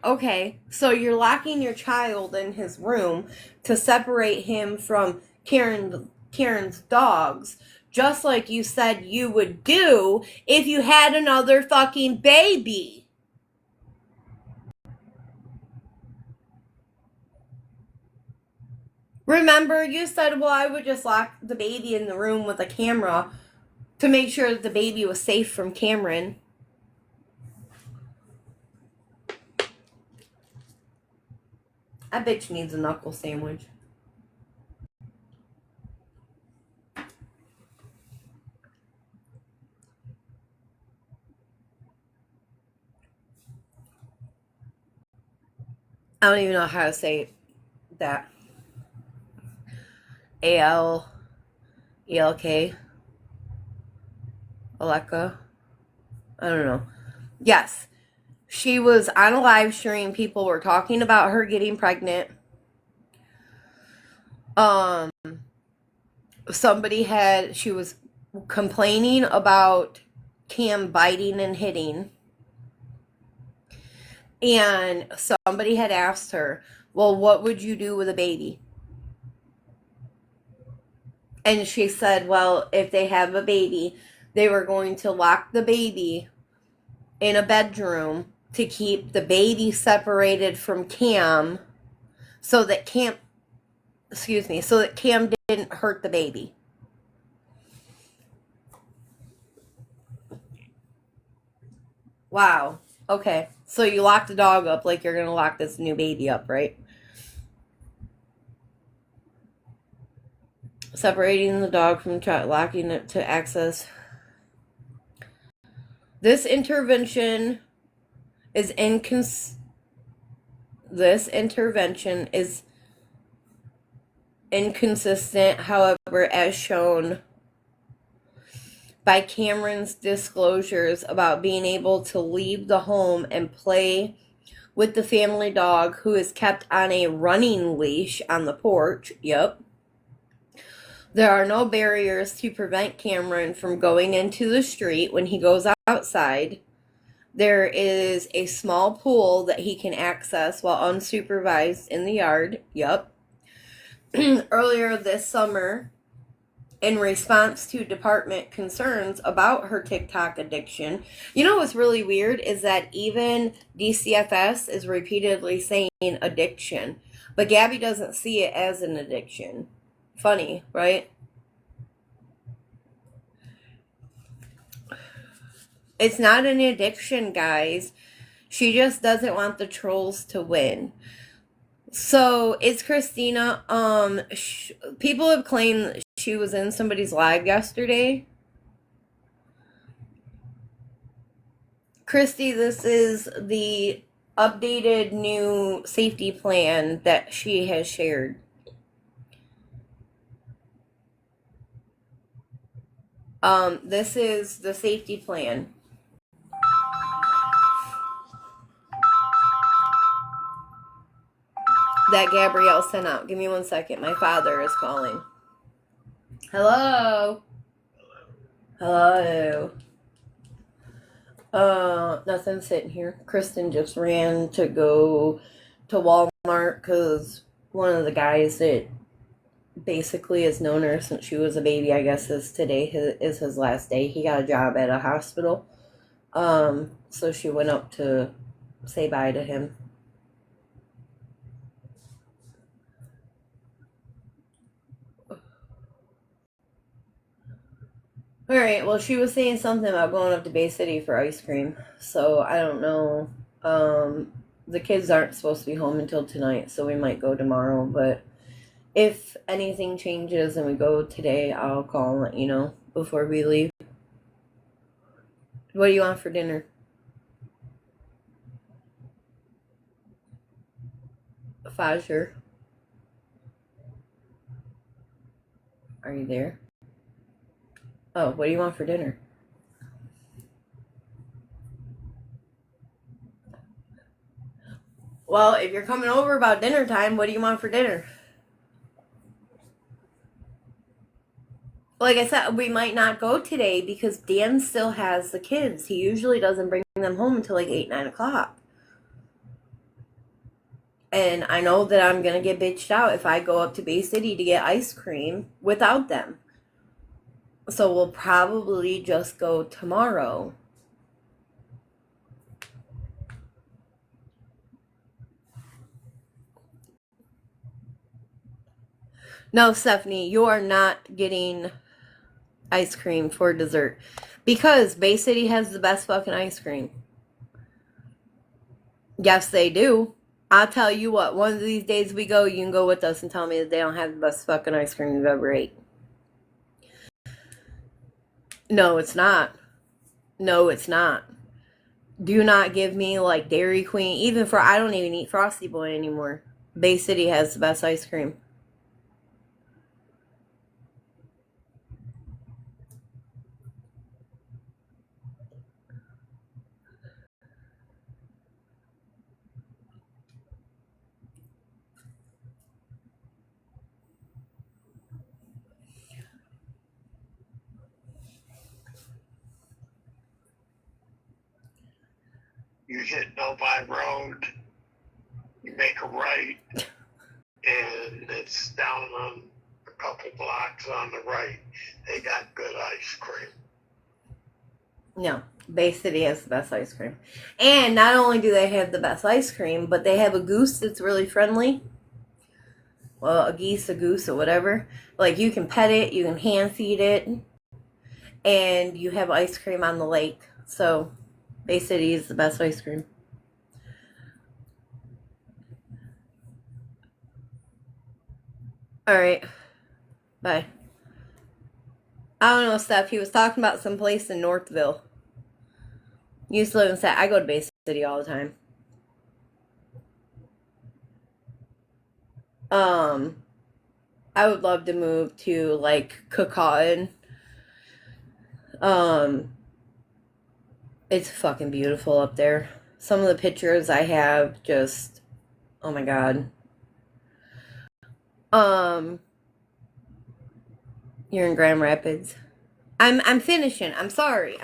okay. So you're locking your child in his room to separate him from Karen's dogs, just like you said you would do if you had another fucking baby. Remember, you said, well, I would just lock the baby in the room with a camera to make sure that the baby was safe from Cameron. That bitch needs a knuckle sandwich. I don't even know how to say that. A-L-E-L-K. Aleka. I don't know. Yes. She was on a live stream. People were talking about her getting pregnant. She was complaining about Cam biting and hitting. And somebody had asked her, well, what would you do with a baby? And she said, well, if they have a baby, they were going to lock the baby in a bedroom to keep the baby separated from Cam so that Cam didn't hurt the baby. Wow. Okay. So you lock the dog up like you're going to lock this new baby up, right? Separating the dog from locking it to access. This intervention is inconsistent, however, as shown by Cameron's disclosures about being able to leave the home and play with the family dog, who is kept on a running leash on the porch. Yep. There are no barriers to prevent Cameron from going into the street when he goes outside. There is a small pool that he can access while unsupervised in the yard. Yep. Earlier this summer, in response to department concerns about her TikTok addiction, you know what's really weird is that even DCFS is repeatedly saying addiction, but Gabby doesn't see it as an addiction. Funny, right? It's not an addiction, guys. She just doesn't want the trolls to win. So it's Christina. People have claimed that she was in somebody's live yesterday. Christy, this is the updated new safety plan that she has shared. This is the safety plan that Gabrielle sent out. Give me 1 second. My father is calling. Hello? Hello? Nothing, sitting here. Kristen just ran to go to Walmart because one of the guys that basically has known her since she was a baby, I guess is his last day. He got a job at a hospital. So she went up to say bye to him. Alright, well, she was saying something about going up to Bay City for ice cream. So I don't know. The kids aren't supposed to be home until tonight, so we might go tomorrow. But if anything changes and we go today, I'll call and let you know before we leave. What do you want for dinner? Fajr. Are you there? Oh, what do you want for dinner? Well, if you're coming over about dinner time, what do you want for dinner? Like I said, we might not go today because Dan still has the kids. He usually doesn't bring them home until like 8, 9 o'clock. And I know that I'm going to get bitched out if I go up to Bay City to get ice cream without them. So we'll probably just go tomorrow. No, Stephanie, you are not getting ice cream for dessert because Bay City has the best fucking ice cream. Yes, they do. I'll tell you what, one of these days we go, you can go with us and tell me that they don't have the best fucking ice cream you've ever ate. No, it's not. No, it's not. Do not give me like Dairy Queen. I don't even eat Frosty Boy anymore. Bay City has the best ice cream.
you hit Novi Road, you make a right, and it's down on a couple blocks on the right. They got good ice cream.
No, Bay City has the best ice cream. And not only do they have the best ice cream, but they have a goose that's really friendly. Well, a goose, or whatever. Like, you can pet it, you can hand feed it, and you have ice cream on the lake. So, Bay City is the best ice cream. Alright. Bye. I don't know, Steph. He was talking about some place in Northville. You used to live in I go to Bay City all the time. I would love to move to, like, Kakawan. It's fucking beautiful up there. Some of the pictures I have just, oh my god. You're in Grand Rapids. I'm finishing. I'm sorry.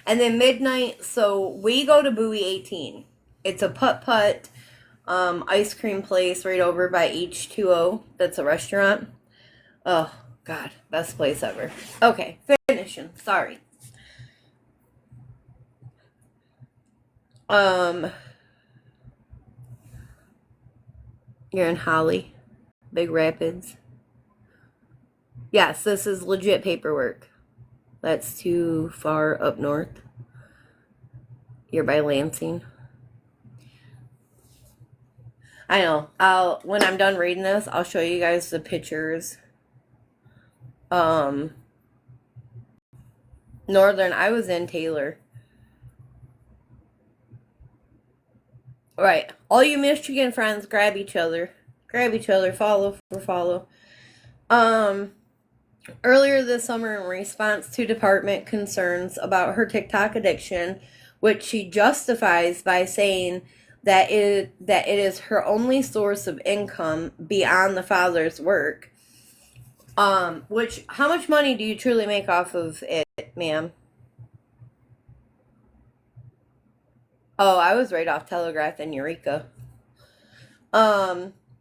And then midnight, so we go to Bowie 18. It's a putt-putt ice cream place right over by H2O. That's a restaurant. Oh, God. Best place ever. Okay, finishing. Sorry. You're in Holly. Big Rapids. Yes, this is legit paperwork. That's too far up north. You're by Lansing. I know. When I'm done reading this, I'll show you guys the pictures. Northern, I was in Taylor. Right. All you Michigan friends, grab each other. Follow for follow. Earlier this summer, in response to department concerns about her TikTok addiction, which she justifies by saying that it is her only source of income beyond the father's work. Which, how much money do you truly make off of it, ma'am? Oh, I was right off Telegraph and Eureka.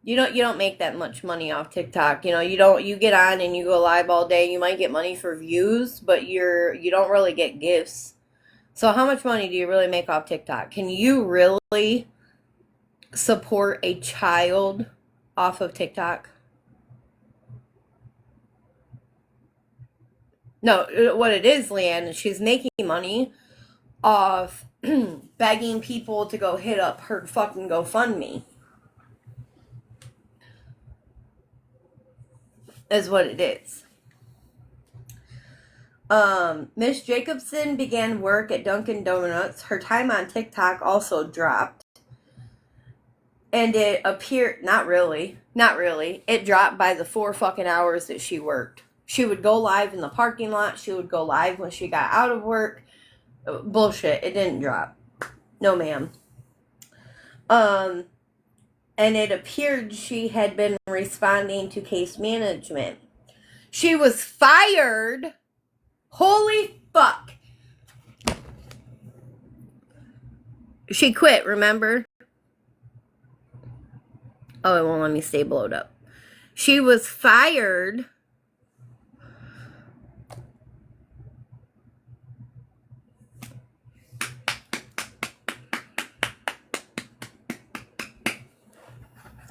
You don't make that much money off TikTok. You get on and you go live all day. You might get money for views, but you don't really get gifts. So how much money do you really make off TikTok? Can you really support a child off of TikTok? No, what it is, Leanne, is she's making money off begging people to go hit up her fucking GoFundMe. Is what it is. Miss Jacobson began work at Dunkin' Donuts. Her time on TikTok also dropped. And it appeared, not really. It dropped by the 4 fucking hours that she worked. She would go live in the parking lot. She would go live when she got out of work. Bullshit. It didn't drop. No, ma'am. And it appeared she had been responding to case management. She was fired. Holy fuck. She quit, remember? Oh, it won't let me stay blowed up. She was fired.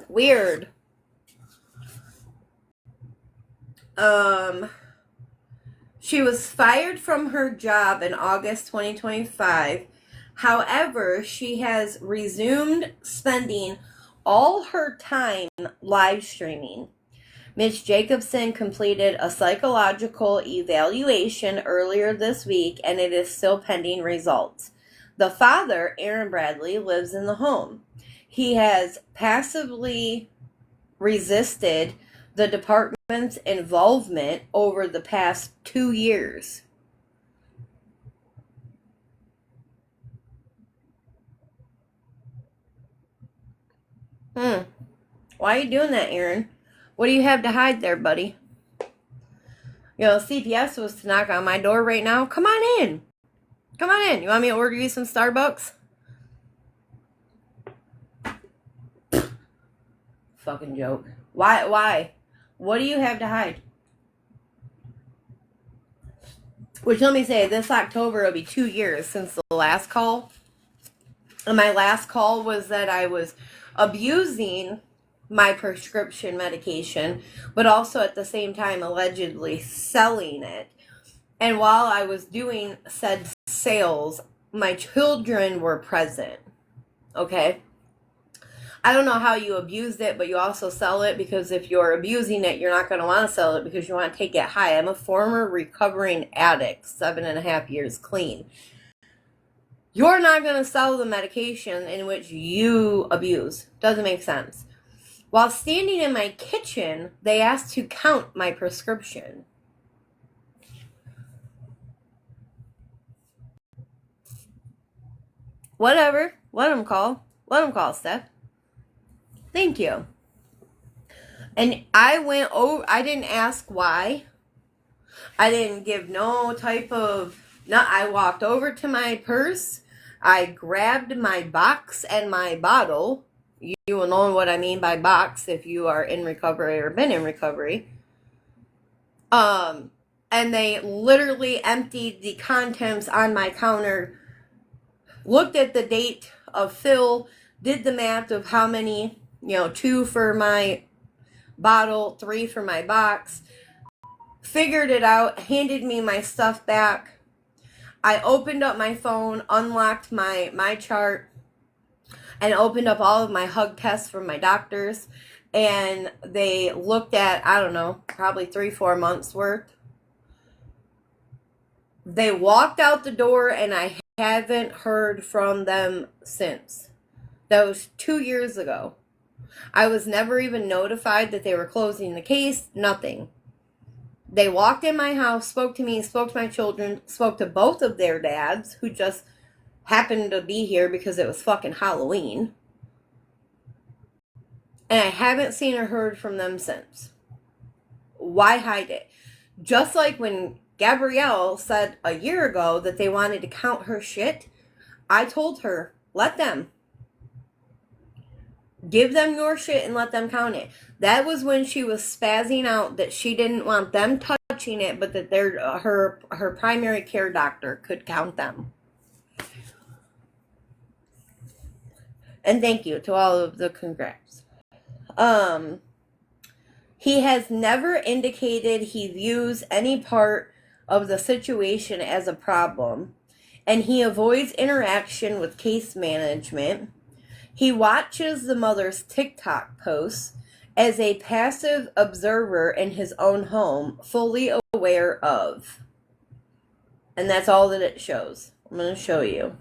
Weird. She was fired from her job in August 2025. However, she has resumed spending all her time live streaming. Ms. Jacobson completed a psychological evaluation earlier this week, and it is still pending results. The father, Aaron Bradley, lives in the home. He has passively resisted the department's involvement over the past 2 years. Why are you doing that, Aaron? What do you have to hide there, buddy? CPS was to knock on my door right now. Come on in. You want me to order you some Starbucks? fucking joke. Why? What do you have to hide? Which, let me say, this October will be 2 years since the last call. And my last call was that I was abusing my prescription medication, but also at the same time allegedly selling it. And while I was doing said sales, my children were present. Okay? I don't know how you abused it, but you also sell it, because if you're abusing it, you're not going to want to sell it because you want to take it high. I'm a former recovering addict, 7.5 years clean. You're not going to sell the medication in which you abuse. Doesn't make sense. While standing in my kitchen, they asked to count my prescription. Whatever. Let them call. Let them call, Steph. Thank you. And I went over, I didn't ask why. I didn't give no type of, no, I walked over to my purse. I grabbed my box and my bottle. You will know what I mean by box if you are in recovery or been in recovery. And they literally emptied the contents on my counter, looked at the date of fill, did the math of how many, 2 for my bottle, 3 for my box, figured it out, handed me my stuff back. I opened up my phone, unlocked my chart, and opened up all of my hug tests from my doctors. And they looked at, I don't know, probably 3-4 months worth. They walked out the door and I haven't heard from them since. That was 2 years ago. I was never even notified that they were closing the case, nothing. They walked in my house, spoke to me, spoke to my children, spoke to both of their dads, who just happened to be here because it was fucking Halloween. And I haven't seen or heard from them since. Why hide it? Just like when Gabrielle said a year ago that they wanted to count her shit, I told her, let them. Give them your shit and let them count it. That was when she was spazzing out that she didn't want them touching it, but that her primary care doctor could count them. And thank you to all of the congrats. He has never indicated he views any part of the situation as a problem, and he avoids interaction with case management. He watches the mother's TikTok posts as a passive observer in his own home, fully aware of. And that's all that it shows. I'm going to show you.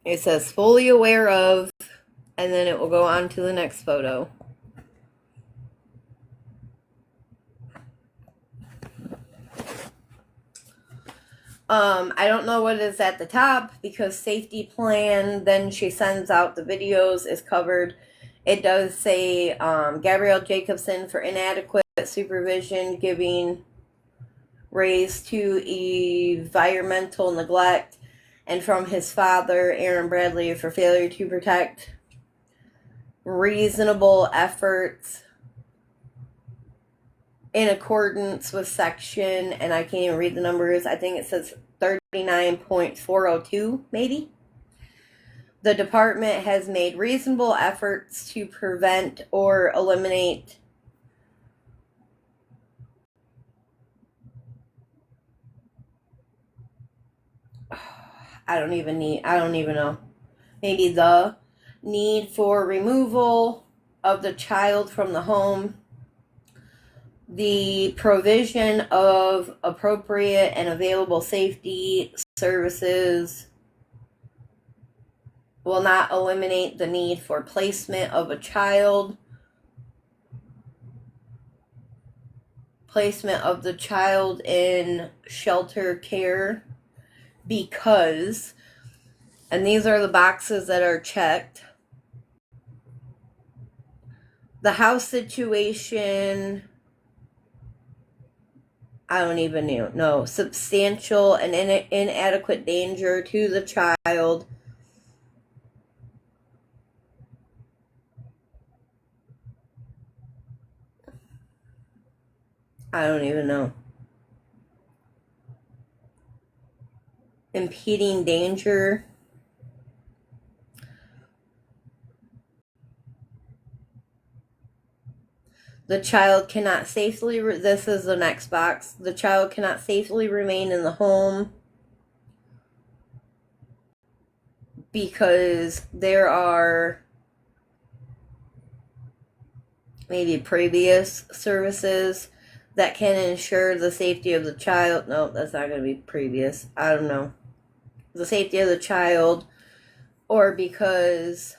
It says fully aware of, and then it will go on to the next photo. I don't know what is at the top because safety plan, then she sends out the videos, is covered. It does say Gabrielle Jacobson for inadequate supervision, giving raise to environmental neglect, and from his father, Aaron Bradley, for failure to protect reasonable efforts in accordance with section, and I can't even read the numbers, I think it says 39.402, maybe. The department has made reasonable efforts to prevent or eliminate I don't even know. Maybe the need for removal of the child from the home, the provision of appropriate and available safety services will not eliminate the need for placement of a child, placement of the child in shelter care, because, and these are the boxes that are checked, the house situation, I don't even know, substantial and inadequate danger to the child, I don't even know. Impeding danger. The child cannot safely, this is the next box. The child cannot safely remain in the home because there are maybe previous services that can ensure the safety of the child. No, that's not going to be previous. I don't know. The safety of the child, or because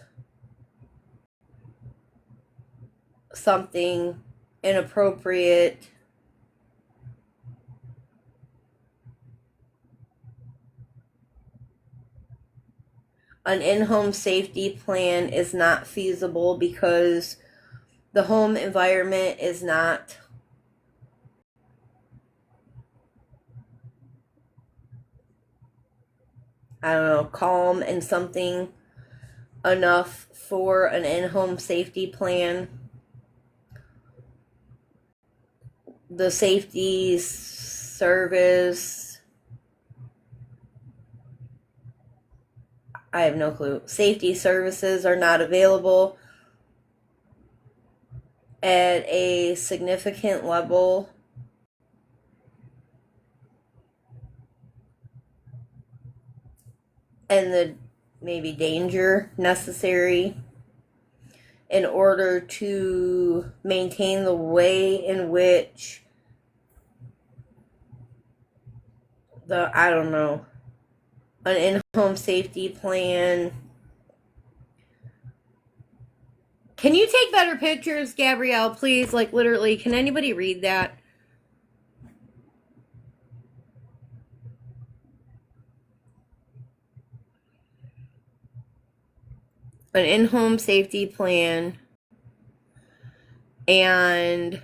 something inappropriate an in-home safety plan is not feasible because the home environment is not I don't know, calm and something enough for an in-home safety plan. The safety service, I have no clue. Safety services are not available at a significant level. And the maybe danger necessary in order to maintain the way in which I don't know, an in-home safety plan. Can you take better pictures, Gabrielle, please? Like, literally, can anybody read that? An in-home safety plan and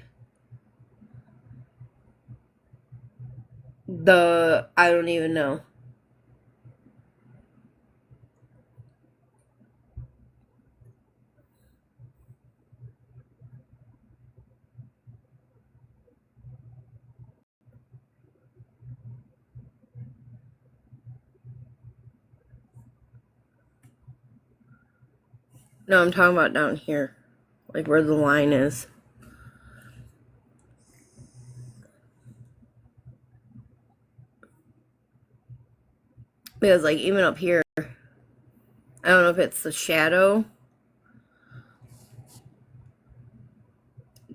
I don't even know. No, I'm talking about down here. Like where the line is. Because like even up here, I don't know if it's the shadow,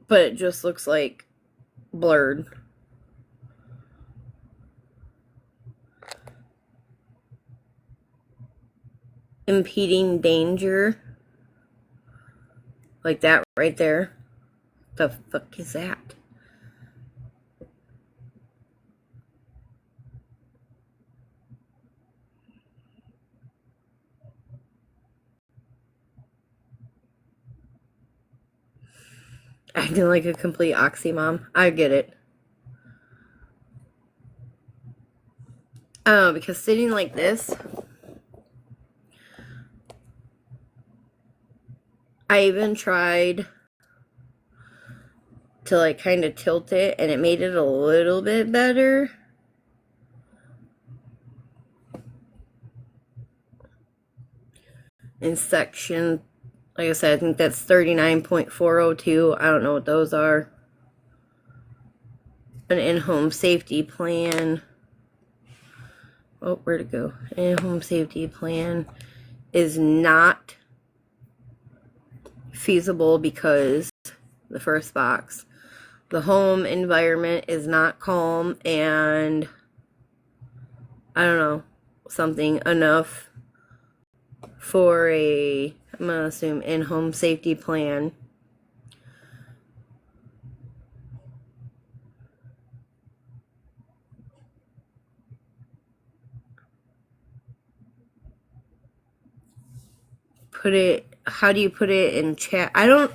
but it just looks like blurred. Impeding danger. Like that right there. The fuck is that? Acting like a complete oxymom. I get it. I don't know, because sitting like this, I even tried to like kind of tilt it and it made it a little bit better. In section, like I said, I think that's 39.402. I don't know what those are. An in-home safety plan. Oh, where'd it go? An in-home safety plan is not feasible because the first box, the home environment is not calm and I don't know, something enough for I'm gonna assume in-home safety plan. How do you put it in chat? I don't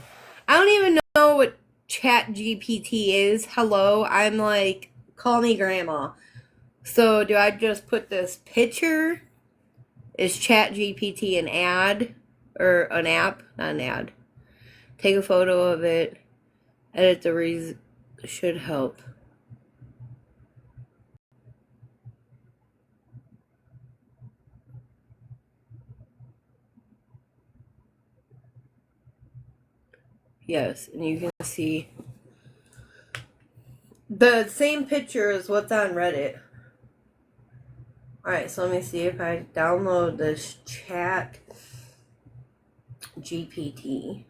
even know what chat GPT is. Hello, I'm like, call me grandma. So do I just put this picture? Is chat GPT an ad? Or an app? Not an ad. Take a photo of it. Edit the should help. Yes, and you can see the same picture as what's on Reddit. Alright, so let me see if I download this chat GPT.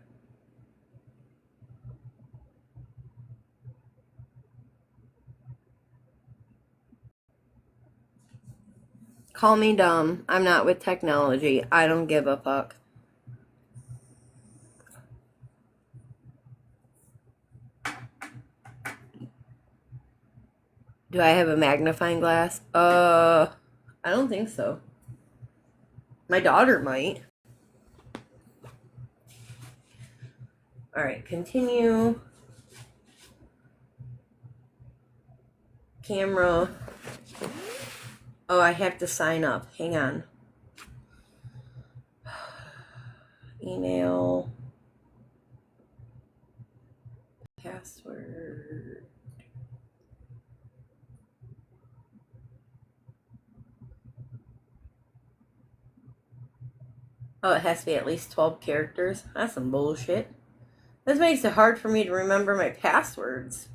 Call me dumb. I'm not with technology. I don't give a fuck. Do I have a magnifying glass? I don't think so. My daughter might. Alright, continue. Camera. Oh, I have to sign up. Hang on. Email. Password. Oh, it has to be at least 12 characters. That's some bullshit. This makes it hard for me to remember my passwords.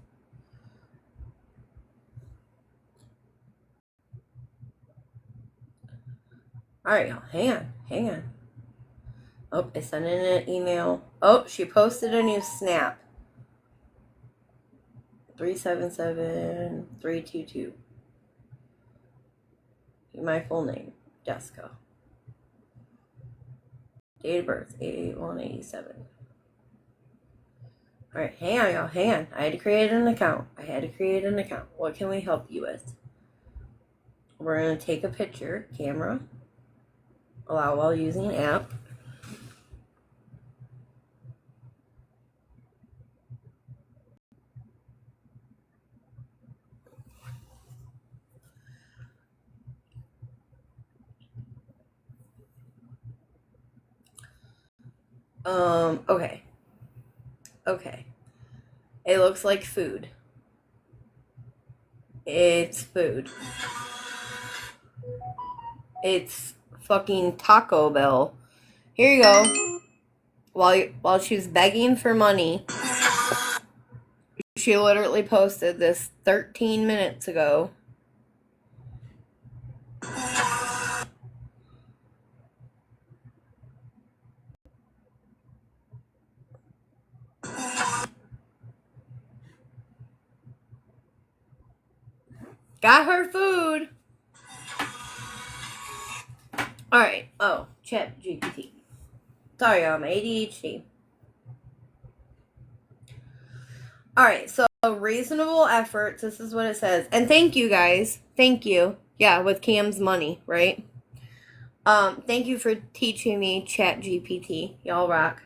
Alright, y'all. Hang on. Oh, I sent in an email. Oh, she posted a new snap. 377322. My full name, Jessica. Date of birth, 88187. Alright, hang on, y'all. Hang on. I had to create an account. What can we help you with? We're going to take a picture. Camera. Allow while using app. Okay. Okay. It looks like food. It's food. It's fucking Taco Bell. Here you go. While she was begging for money, she literally posted this 13 minutes ago. Got her food. Alright. Oh, chat GPT. Sorry, I'm ADHD. Alright, so reasonable efforts. This is what it says. And thank you guys. Thank you. Yeah, with Cam's money, right? Thank you for teaching me chat GPT. Y'all rock.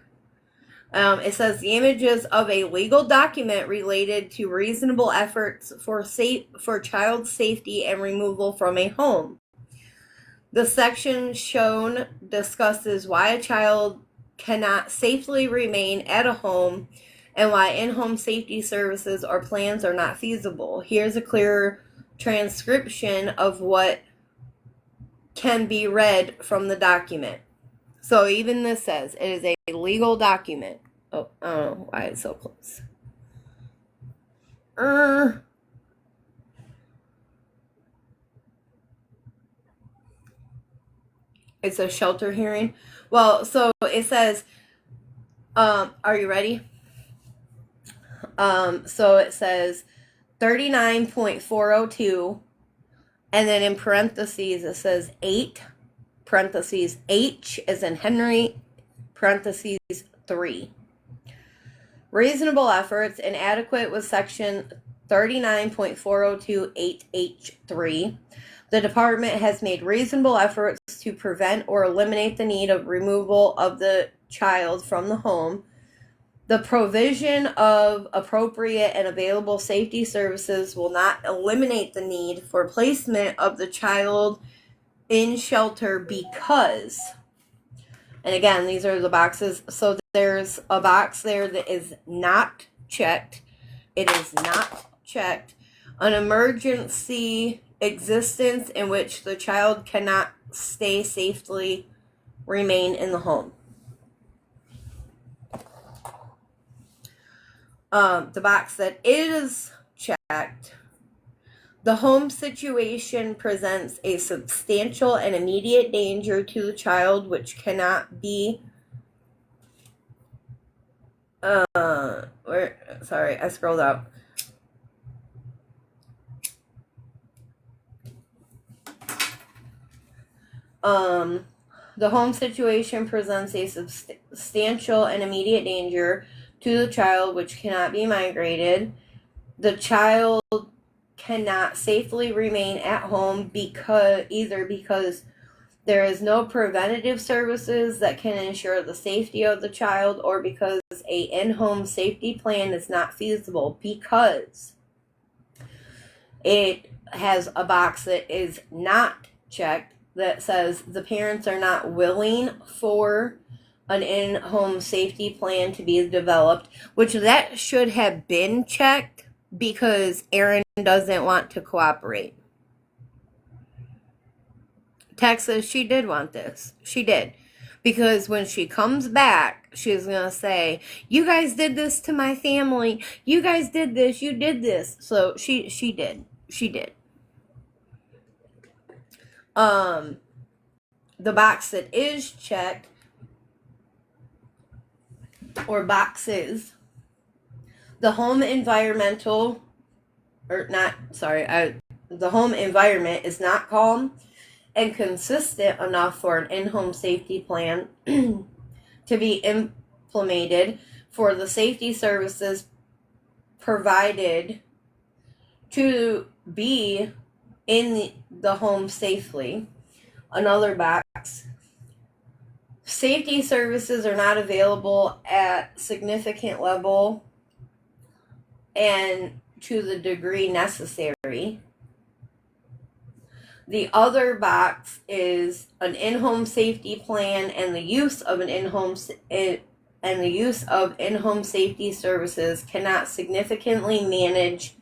It says the images of a legal document related to reasonable efforts for child safety and removal from a home. The section shown discusses why a child cannot safely remain at a home and why in-home safety services or plans are not feasible. Here's a clear transcription of what can be read from the document. So even this says it is a legal document. Oh, I don't know why it's so close. It's a shelter hearing. Well, so it says, are you ready? So it says 39.402, and then in parentheses it says 8, parentheses H as in Henry, parentheses 3. Reasonable efforts inadequate with section 39.402.8H3. The department has made reasonable efforts to prevent or eliminate the need of removal of the child from the home. The provision of appropriate and available safety services will not eliminate the need for placement of the child in shelter because, and again, these are the boxes. So there's a box there that is not checked. it is not checked. An emergency existence in which the child cannot stay safely remain in the home. The box that is checked, the home situation presents a substantial and immediate danger to the child which cannot be sorry, I scrolled up. The home situation presents a substantial and immediate danger to the child which cannot be migrated. The child cannot safely remain at home because there is no preventative services that can ensure the safety of the child, or because a in-home safety plan is not feasible, because it has a box that is not checked that says the parents are not willing for an in-home safety plan to be developed, which that should have been checked because Erin doesn't want to cooperate. Texas, she did want this. She did. Because when she comes back, she's going to say, you guys did this to my family. You guys did this. You did this. So she did. She did. The box that is checked, or boxes, the home environmental, the home environment is not calm and consistent enough for an in-home safety plan to be implemented for the safety services provided to be in the home safely. Another box, safety services are not available at significant level and to the degree necessary. The other box is an in-home safety plan and the use of in-home safety services cannot significantly manage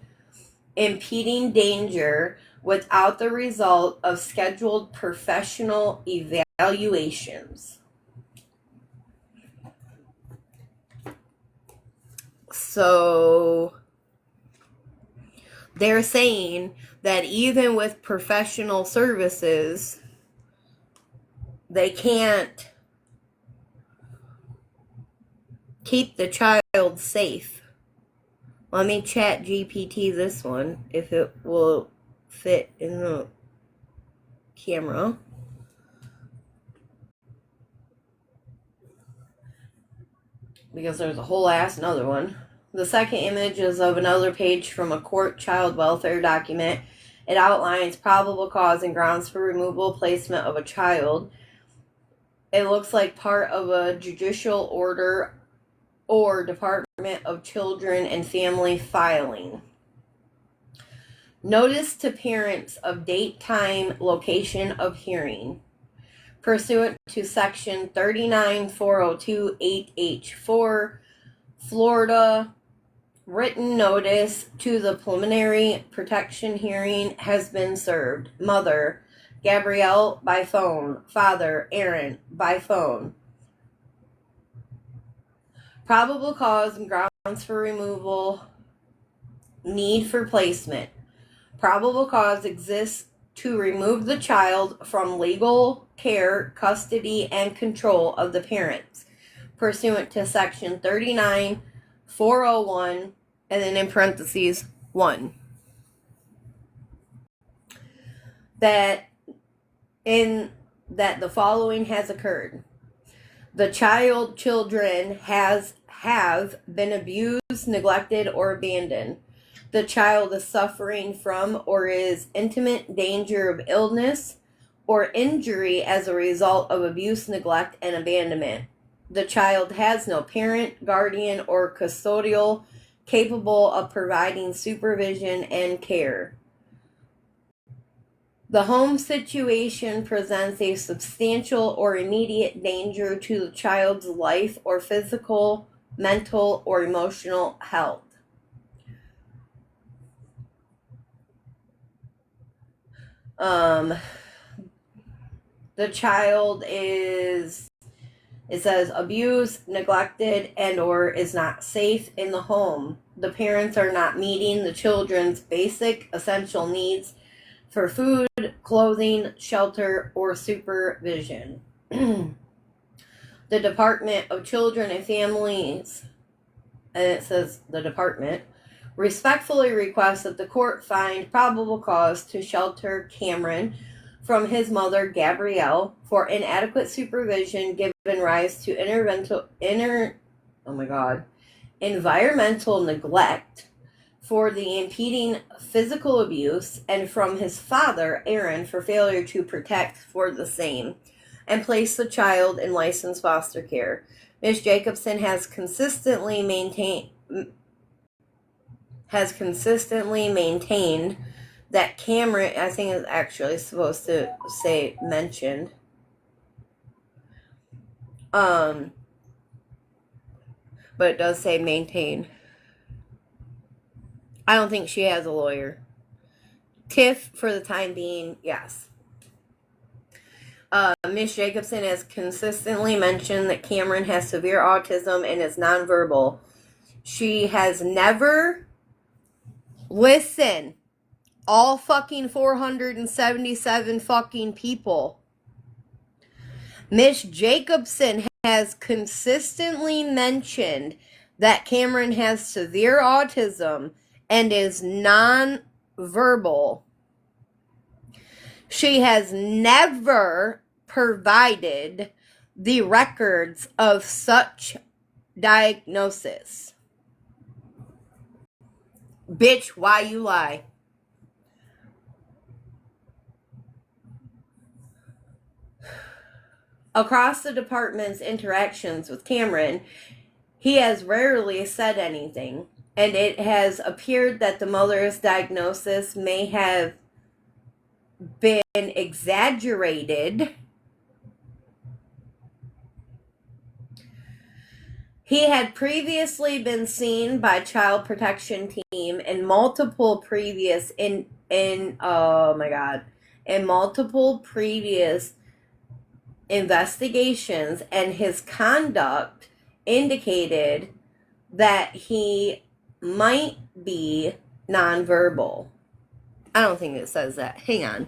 impending danger without the result of scheduled professional evaluations. So they're saying that even with professional services, they can't keep the child safe. Let me chat GPT this one, if it will fit in the camera. Because there's a whole ass another one. The second image is of another page from a court child welfare document. It outlines probable cause and grounds for removal placement of a child. It looks like part of a judicial order or Department of Children and Family filing. Notice to parents of date, time, location of hearing. Pursuant to Section 39402-8H4, Florida, written notice to the preliminary protection hearing has been served. Mother, Gabrielle, by phone. Father, Aaron, by phone. Probable cause and grounds for removal. Need for placement. Probable cause exists to remove the child from legal care, custody, and control of the parents, pursuant to Section 39401, and then in parentheses, 1. That the following has occurred. The children have been abused, neglected, or abandoned. The child is suffering from or is intimate danger of illness or injury as a result of abuse, neglect, and abandonment. The child has no parent, guardian, or custodial capable of providing supervision and care. The home situation presents a substantial or immediate danger to the child's life or physical, mental, or emotional health. The child is, it says, abused, neglected, and or is not safe in the home. The parents are not meeting the children's basic essential needs for food, clothing, shelter, or supervision. The Department of Children and Families, and it says the department, respectfully requests that the court find probable cause to shelter Cameron from his mother, Gabrielle, for inadequate supervision given rise to environmental neglect, for the impeding physical abuse, and from his father, Aaron, for failure to protect for the same, and place the child in licensed foster care. Ms. Jacobson has consistently maintained that Cameron, I think it's actually supposed to say mentioned, but it does say maintain. I don't think she has a lawyer. Tiff, for the time being, yes. Miss Jacobson has consistently mentioned that Cameron has severe autism and is nonverbal. She has never, listen, all fucking 477 fucking people. Miss Jacobson has consistently mentioned that Cameron has severe autism and is nonverbal. She has never provided the records of such diagnosis. Bitch, why you lie? Across the department's interactions with Cameron, he has rarely said anything, and it has appeared that the mother's diagnosis may have been exaggerated. He had previously been seen by Child Protection Team in multiple previous investigations, and his conduct indicated that he might be nonverbal. I don't think it says that. Hang on.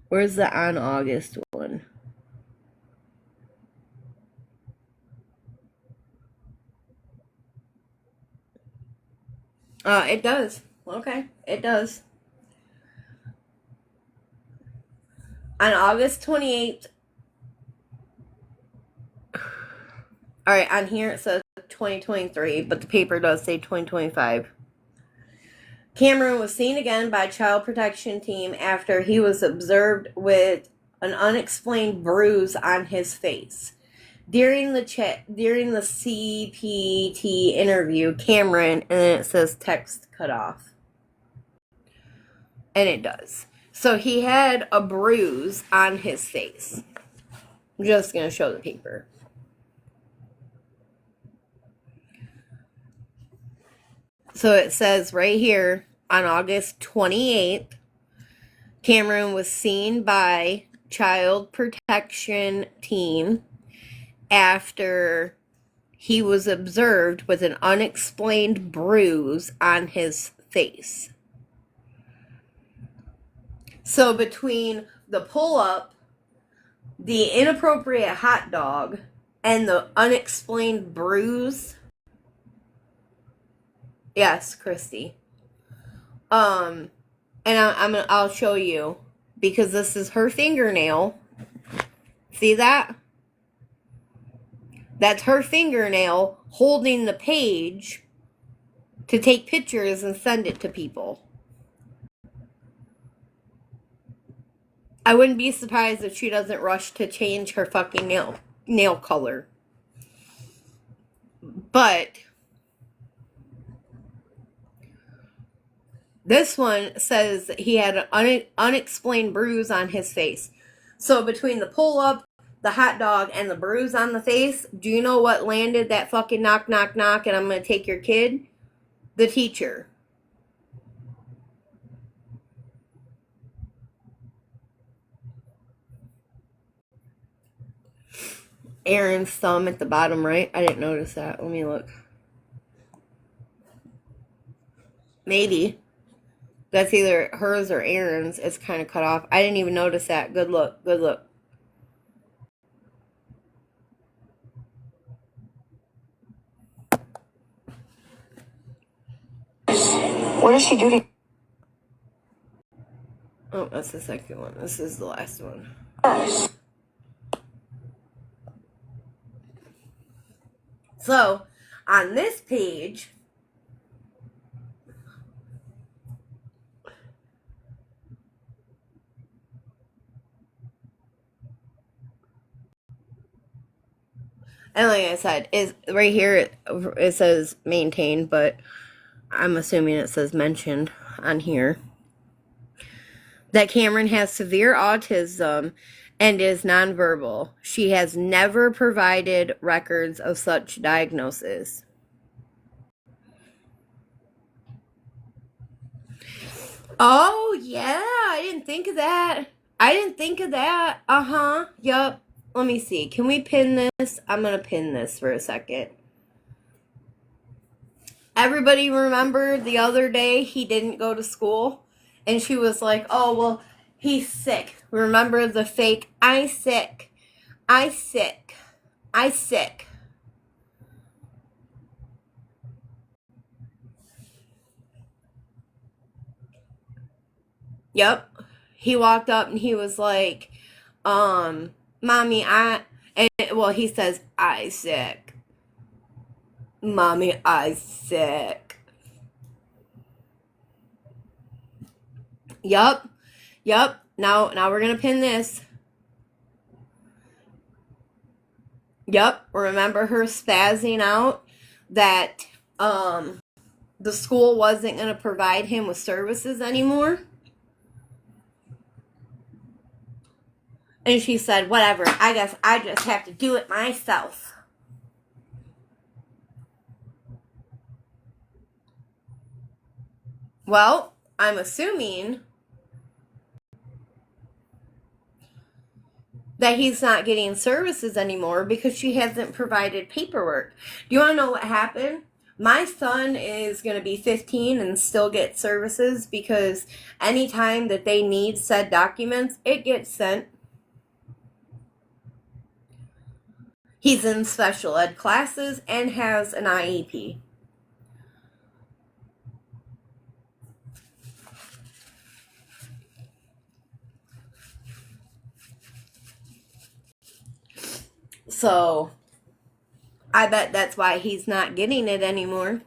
Where's the on August one? It does. Okay, it does. On August 28th. Alright, on here it says 2023, but the paper does say 2025. Cameron was seen again by Child Protection Team after he was observed with an unexplained bruise on his face. During the CPT interview, Cameron, and then it says text cut off. And it does. So he had a bruise on his face. I'm just going to show the paper. So it says right here, on August 28th, Cameron was seen by Child Protection Team after he was observed with an unexplained bruise on his face. So between the pull-up, the inappropriate hot dog, and the unexplained bruise, yes, Christy. And I'll show you, because this is her fingernail. See that? That's her fingernail holding the page to take pictures and send it to people. I wouldn't be surprised if she doesn't rush to change her fucking nail color. But this one says that he had an unexplained bruise on his face. So between the pull-up, the hot dog and the bruise on the face, do you know what landed that fucking knock, knock, knock, and I'm going to take your kid? The teacher. Aaron's thumb at the bottom right. I didn't notice that. Let me look. Maybe. That's either hers or Aaron's. It's kind of cut off. I didn't even notice that. Good look. Good look.
What does she do to
Oh, that's the second one. This is the last one. So, on this page, and like I said, is right here it says maintained, but I'm assuming it says mentioned on here that Cameron has severe autism and is nonverbal. She has never provided records of such diagnosis. Oh, yeah, I didn't think of that. Yup. Let me see. Can we pin this? I'm going to pin this for a second. Everybody remember the other day he didn't go to school? And she was like, oh, well, he's sick. Remember the fake, I sick. Yep. He walked up and he was like, Mommy, he says, I sick. Mommy, I sick. Yup. Now we're gonna pin this. Yup. Remember her spazzing out that the school wasn't gonna provide him with services anymore? And she said, whatever, I guess I just have to do it myself. Well, I'm assuming that he's not getting services anymore because she hasn't provided paperwork. Do you want to know what happened? My son is going to be 15 and still get services because anytime that they need said documents, it gets sent. He's in special ed classes and has an IEP. So, I bet that's why he's not getting it anymore.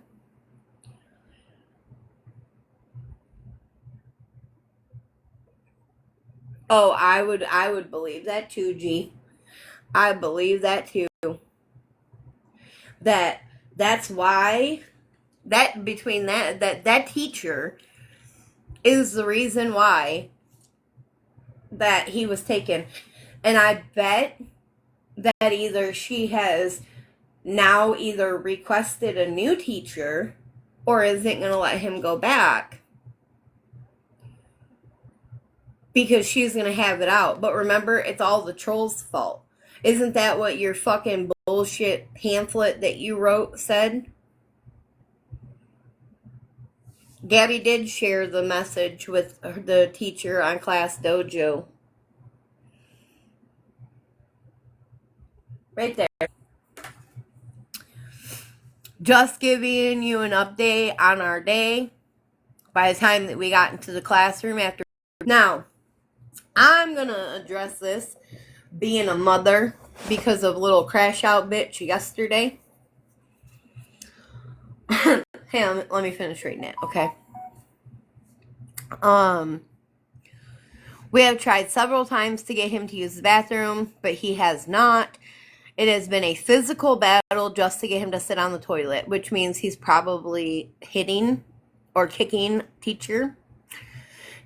Oh, I would believe that too, G. I believe that too. That's why that teacher is the reason why that he was taken. And I bet that either she has now either requested a new teacher or isn't going to let him go back because she's going to have it out. But remember, it's all the trolls' fault. Isn't that what your fucking bullshit pamphlet that you wrote said? Gabby did share the message with the teacher on Class Dojo. Right there. Just giving you an update on our day by the time that we got into the classroom after. Now, I'm going to address this being a mother because of little crash out bitch yesterday. Hey, let me finish reading it, okay? We have tried several times to get him to use the bathroom, but he has not. It has been a physical battle just to get him to sit on the toilet, which means he's probably hitting or kicking teacher.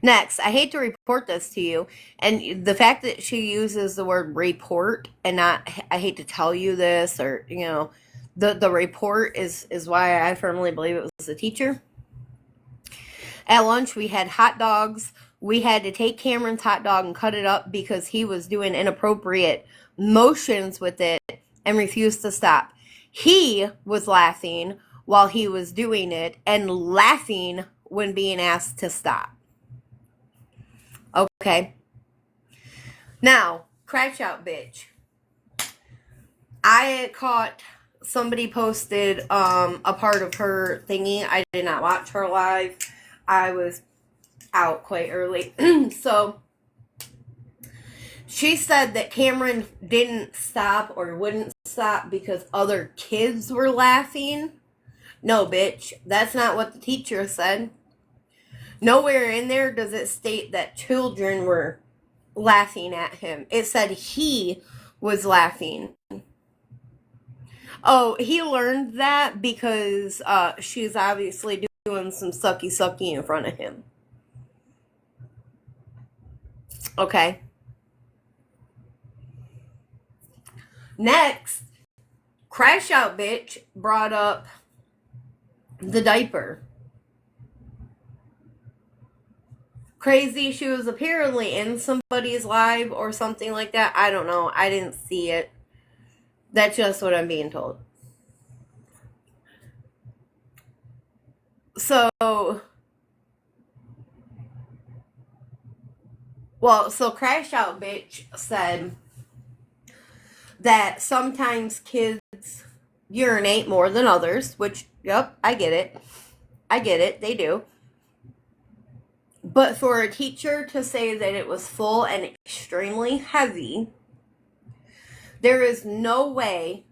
Next, I hate to report this to you, and the fact that she uses the word report and not, I hate to tell you this, or, the report is why I firmly believe it was the teacher. At lunch, we had hot dogs. We had to take Cameron's hot dog and cut it up because he was doing inappropriate motions with it and refused to stop. He was laughing while he was doing it and laughing when being asked to stop. Okay. Now, crash out bitch. I caught somebody posted a part of her thingy. I did not watch her live. I was out quite early. So she said that Cameron didn't stop or wouldn't stop because other kids were laughing. No, bitch. That's not what the teacher said. Nowhere in there does it state that children were laughing at him. It said he was laughing. Oh, he learned that because she's obviously doing some sucky in front of him. Okay. Next, Crash Out Bitch brought up the diaper. Crazy, she was apparently in somebody's live or something like that. I don't know. I didn't see it. That's just what I'm being told. So Crash Out Bitch said that sometimes kids urinate more than others, which, yep, I get it, they do. But for a teacher to say that it was full and extremely heavy, there is no way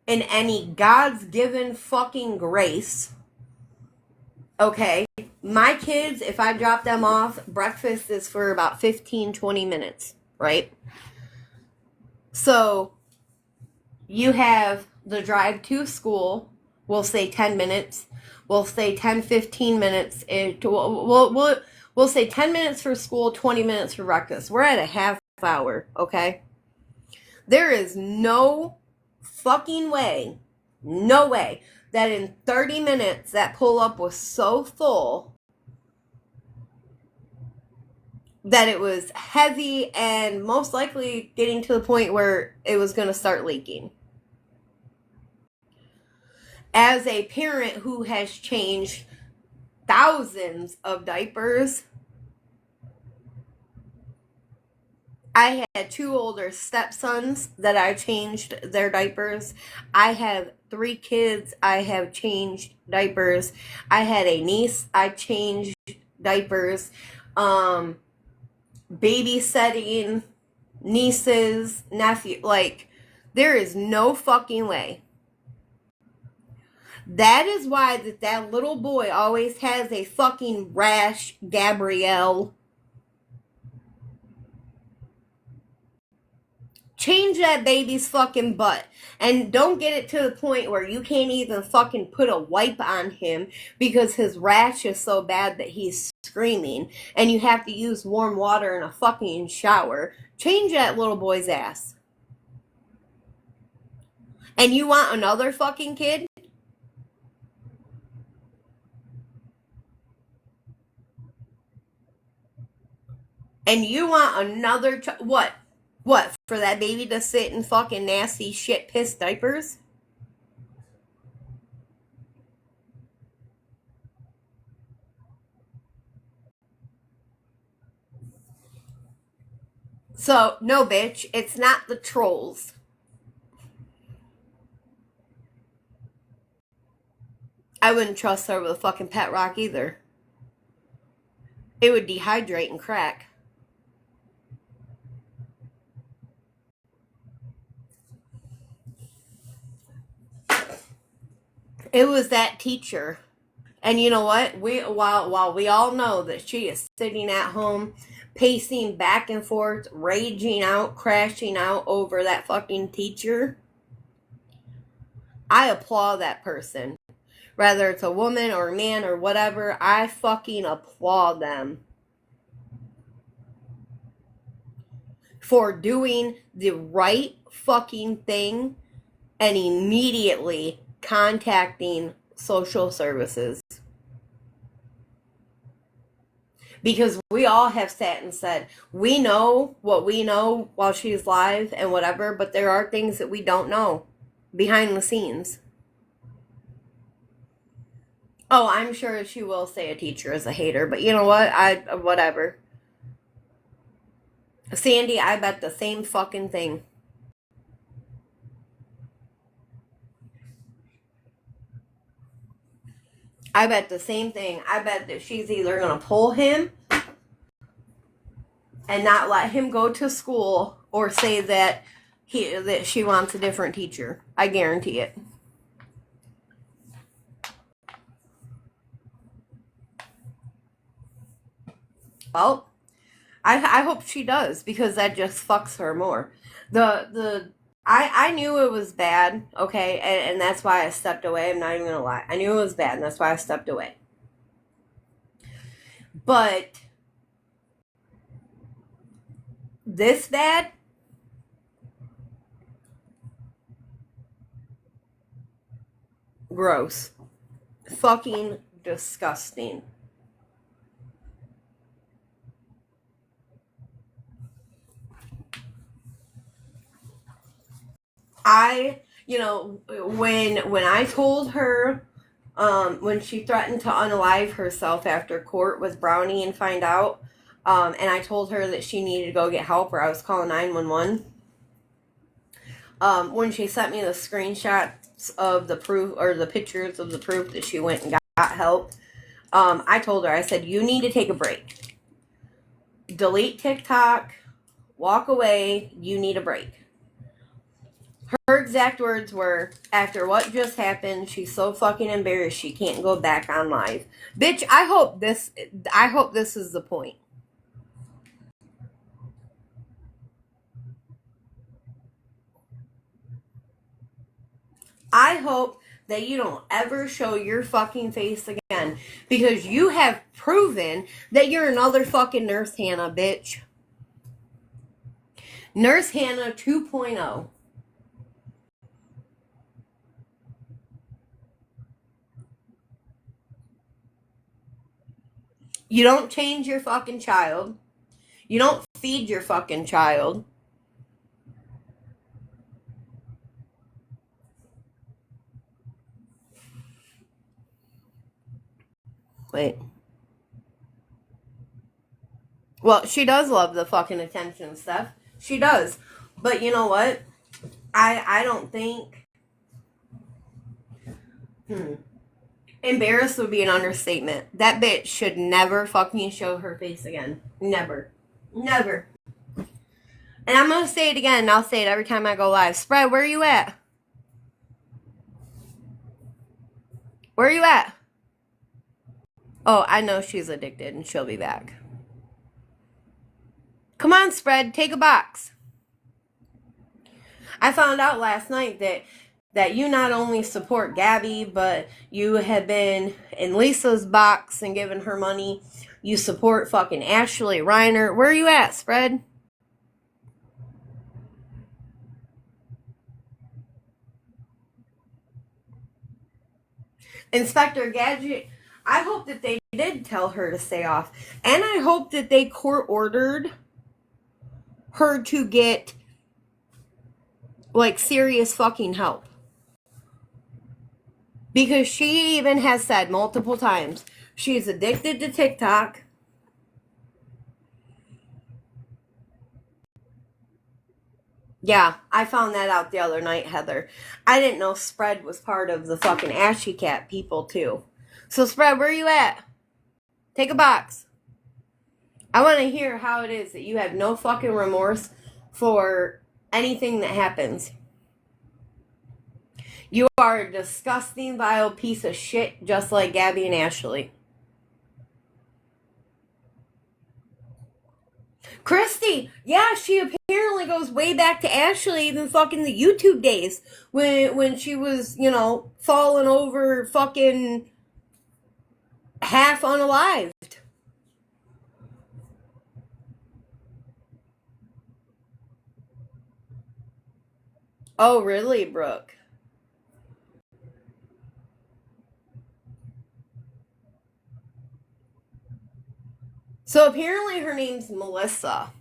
in any God's given fucking grace, okay, my kids, if I drop them off, breakfast is for about 15-20 minutes, right? So you have the drive to school, we'll say 10 minutes, we'll say 10-15 minutes, we'll say 10 minutes for school, 20 minutes for breakfast. We're at a half hour, okay? There is no fucking way, no way, that in 30 minutes that pull-up was so full that it was heavy and most likely getting to the point where it was going to start leaking. As a parent who has changed thousands of diapers, I had 2 older stepsons that I changed their diapers. I have 3 kids I have changed diapers. I had a niece I changed diapers. Babysitting nieces, nephew, like, there is no fucking way. That is why that little boy always has a fucking rash, Gabrielle. Change that baby's fucking butt. And don't get it to the point where you can't even fucking put a wipe on him because his rash is so bad that he's screaming. And you have to use warm water in a fucking shower. Change that little boy's ass. And you want another fucking kid? And you want another what? What, for that baby to sit in fucking nasty shit piss diapers? So, no, bitch, it's not the trolls. I wouldn't trust her with a fucking pet rock either. It would dehydrate and crack. It was that teacher. And you know what? While we all know that she is sitting at home, pacing back and forth, raging out, crashing out over that fucking teacher, I applaud that person. Whether it's a woman or a man or whatever, I fucking applaud them. for doing the right fucking thing and immediately contacting social services. Because we all have sat and said, we know what we know while she's live and whatever, but there are things that we don't know behind the scenes. Oh, I'm sure she will say a teacher is a hater, but you know what? Whatever. Sandy, I bet the same fucking thing. I bet the same thing. I bet that she's either going to pull him and not let him go to school or say that she wants a different teacher. I guarantee it. Well, I hope she does, because that just fucks her more. I knew it was bad, okay, and that's why I stepped away. I'm not even gonna lie. I knew it was bad, and that's why I stepped away. But this bad? Gross. Fucking disgusting. When I told her, when she threatened to unalive herself after court with Brownie and find out, and I told her that she needed to go get help or I was calling 911. When she sent me the screenshots of the proof, or the pictures of the proof that she went and got help, I told her, I said, you need to take a break. Delete TikTok, walk away, you need a break. Her exact words were, after what just happened, she's so fucking embarrassed she can't go back on live. Bitch, I hope this is the point. I hope that you don't ever show your fucking face again, because you have proven that you're another fucking Nurse Hannah, bitch. Nurse Hannah 2.0. You don't change your fucking child. You don't feed your fucking child. Wait. Well, she does love the fucking attention stuff. She does. But you know what? I don't think... Embarrassed would be an understatement. That bitch should never fucking show her face again. Never. Never. And I'm gonna say it again, and I'll say it every time I go live. Spread, where are you at? Where are you at? Oh, I know she's addicted, and she'll be back. Come on, Spread, take a box. I found out last night that you not only support Gabby, but you have been in Lisa's box and given her money. You support fucking Ashley Reiner. Where are you at, Spread? Inspector Gadget, I hope that they did tell her to stay off. And I hope that they court ordered her to get, like, serious fucking help. Because she even has said multiple times she's addicted to TikTok. Yeah, I found that out the other night, Heather. I didn't know Spread was part of the fucking Ashy Cat people, too. So, Spread, where are you at? Take a box. I want to hear how it is that you have no fucking remorse for anything that happens. You are a disgusting, vile piece of shit, just like Gabby and Ashley. Christy, yeah, she apparently goes way back to Ashley than fucking the YouTube days when she was, falling over fucking half unalived. Oh, really, Brooke? So apparently her name's Melissa.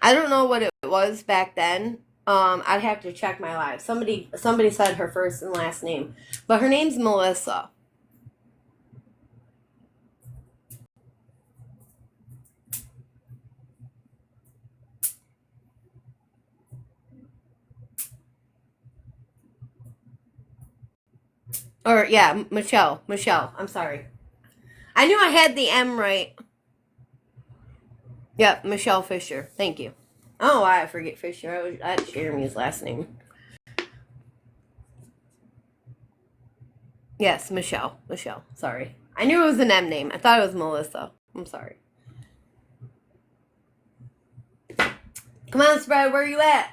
I don't know what it was back then. I'd have to check my live. Somebody said her first and last name, but her name's Melissa. Or yeah, Michelle. I'm sorry. I knew I had the M right. Yep, Michelle Fisher. Thank you. Oh, why I forget Fisher. That's Jeremy's last name. Yes, Michelle. Sorry. I knew it was an M name. I thought it was Melissa. I'm sorry. Come on, Spread. Where are you at?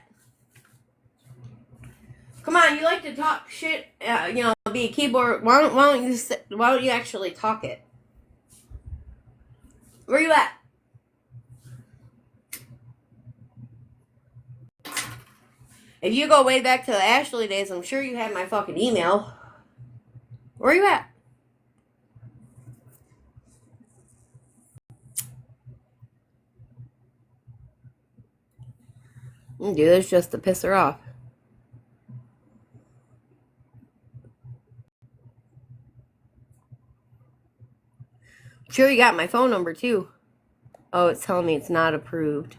Come on, you like to talk shit. Be a keyboard. Why don't you actually talk it? Where you at? If you go way back to the Ashley days, I'm sure you had my fucking email. Where you at? Do this just to piss her off. Sure, you got my phone number too. Oh, it's telling me it's not approved.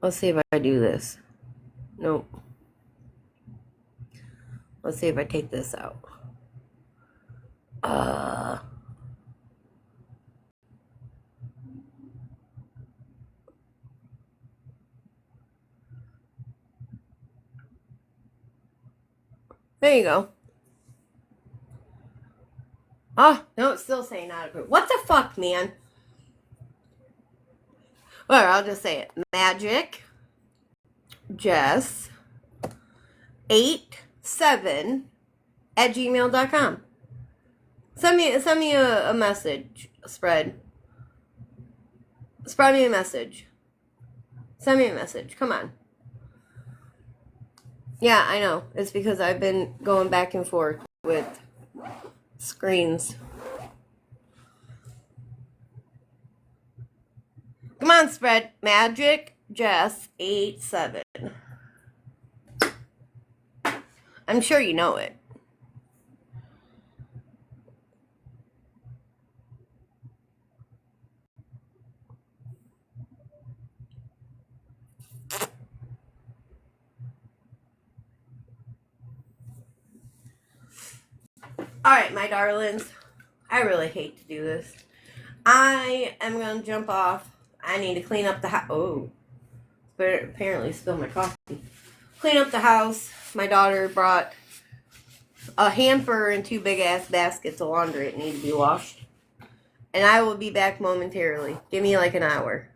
Let's see if I do this. Nope. Let's see if I take this out. There you go. Oh, no, it's still saying not approved. What the fuck, man? Well, I'll just say it. Magic Jess 87 at gmail.com. Send me a message. Spread me a message. Send me a message. Come on. Yeah, I know. It's because I've been going back and forth with screens. Come on, Spread. Magic Jess 87. I'm sure you know it. Alright, my darlings. I really hate to do this. I am going to jump off. I need to clean up the house. Oh. But apparently spilled my coffee. Clean up the house. My daughter brought a hamper and 2 big ass baskets of laundry that need to be washed. And I will be back momentarily. Give me like an hour.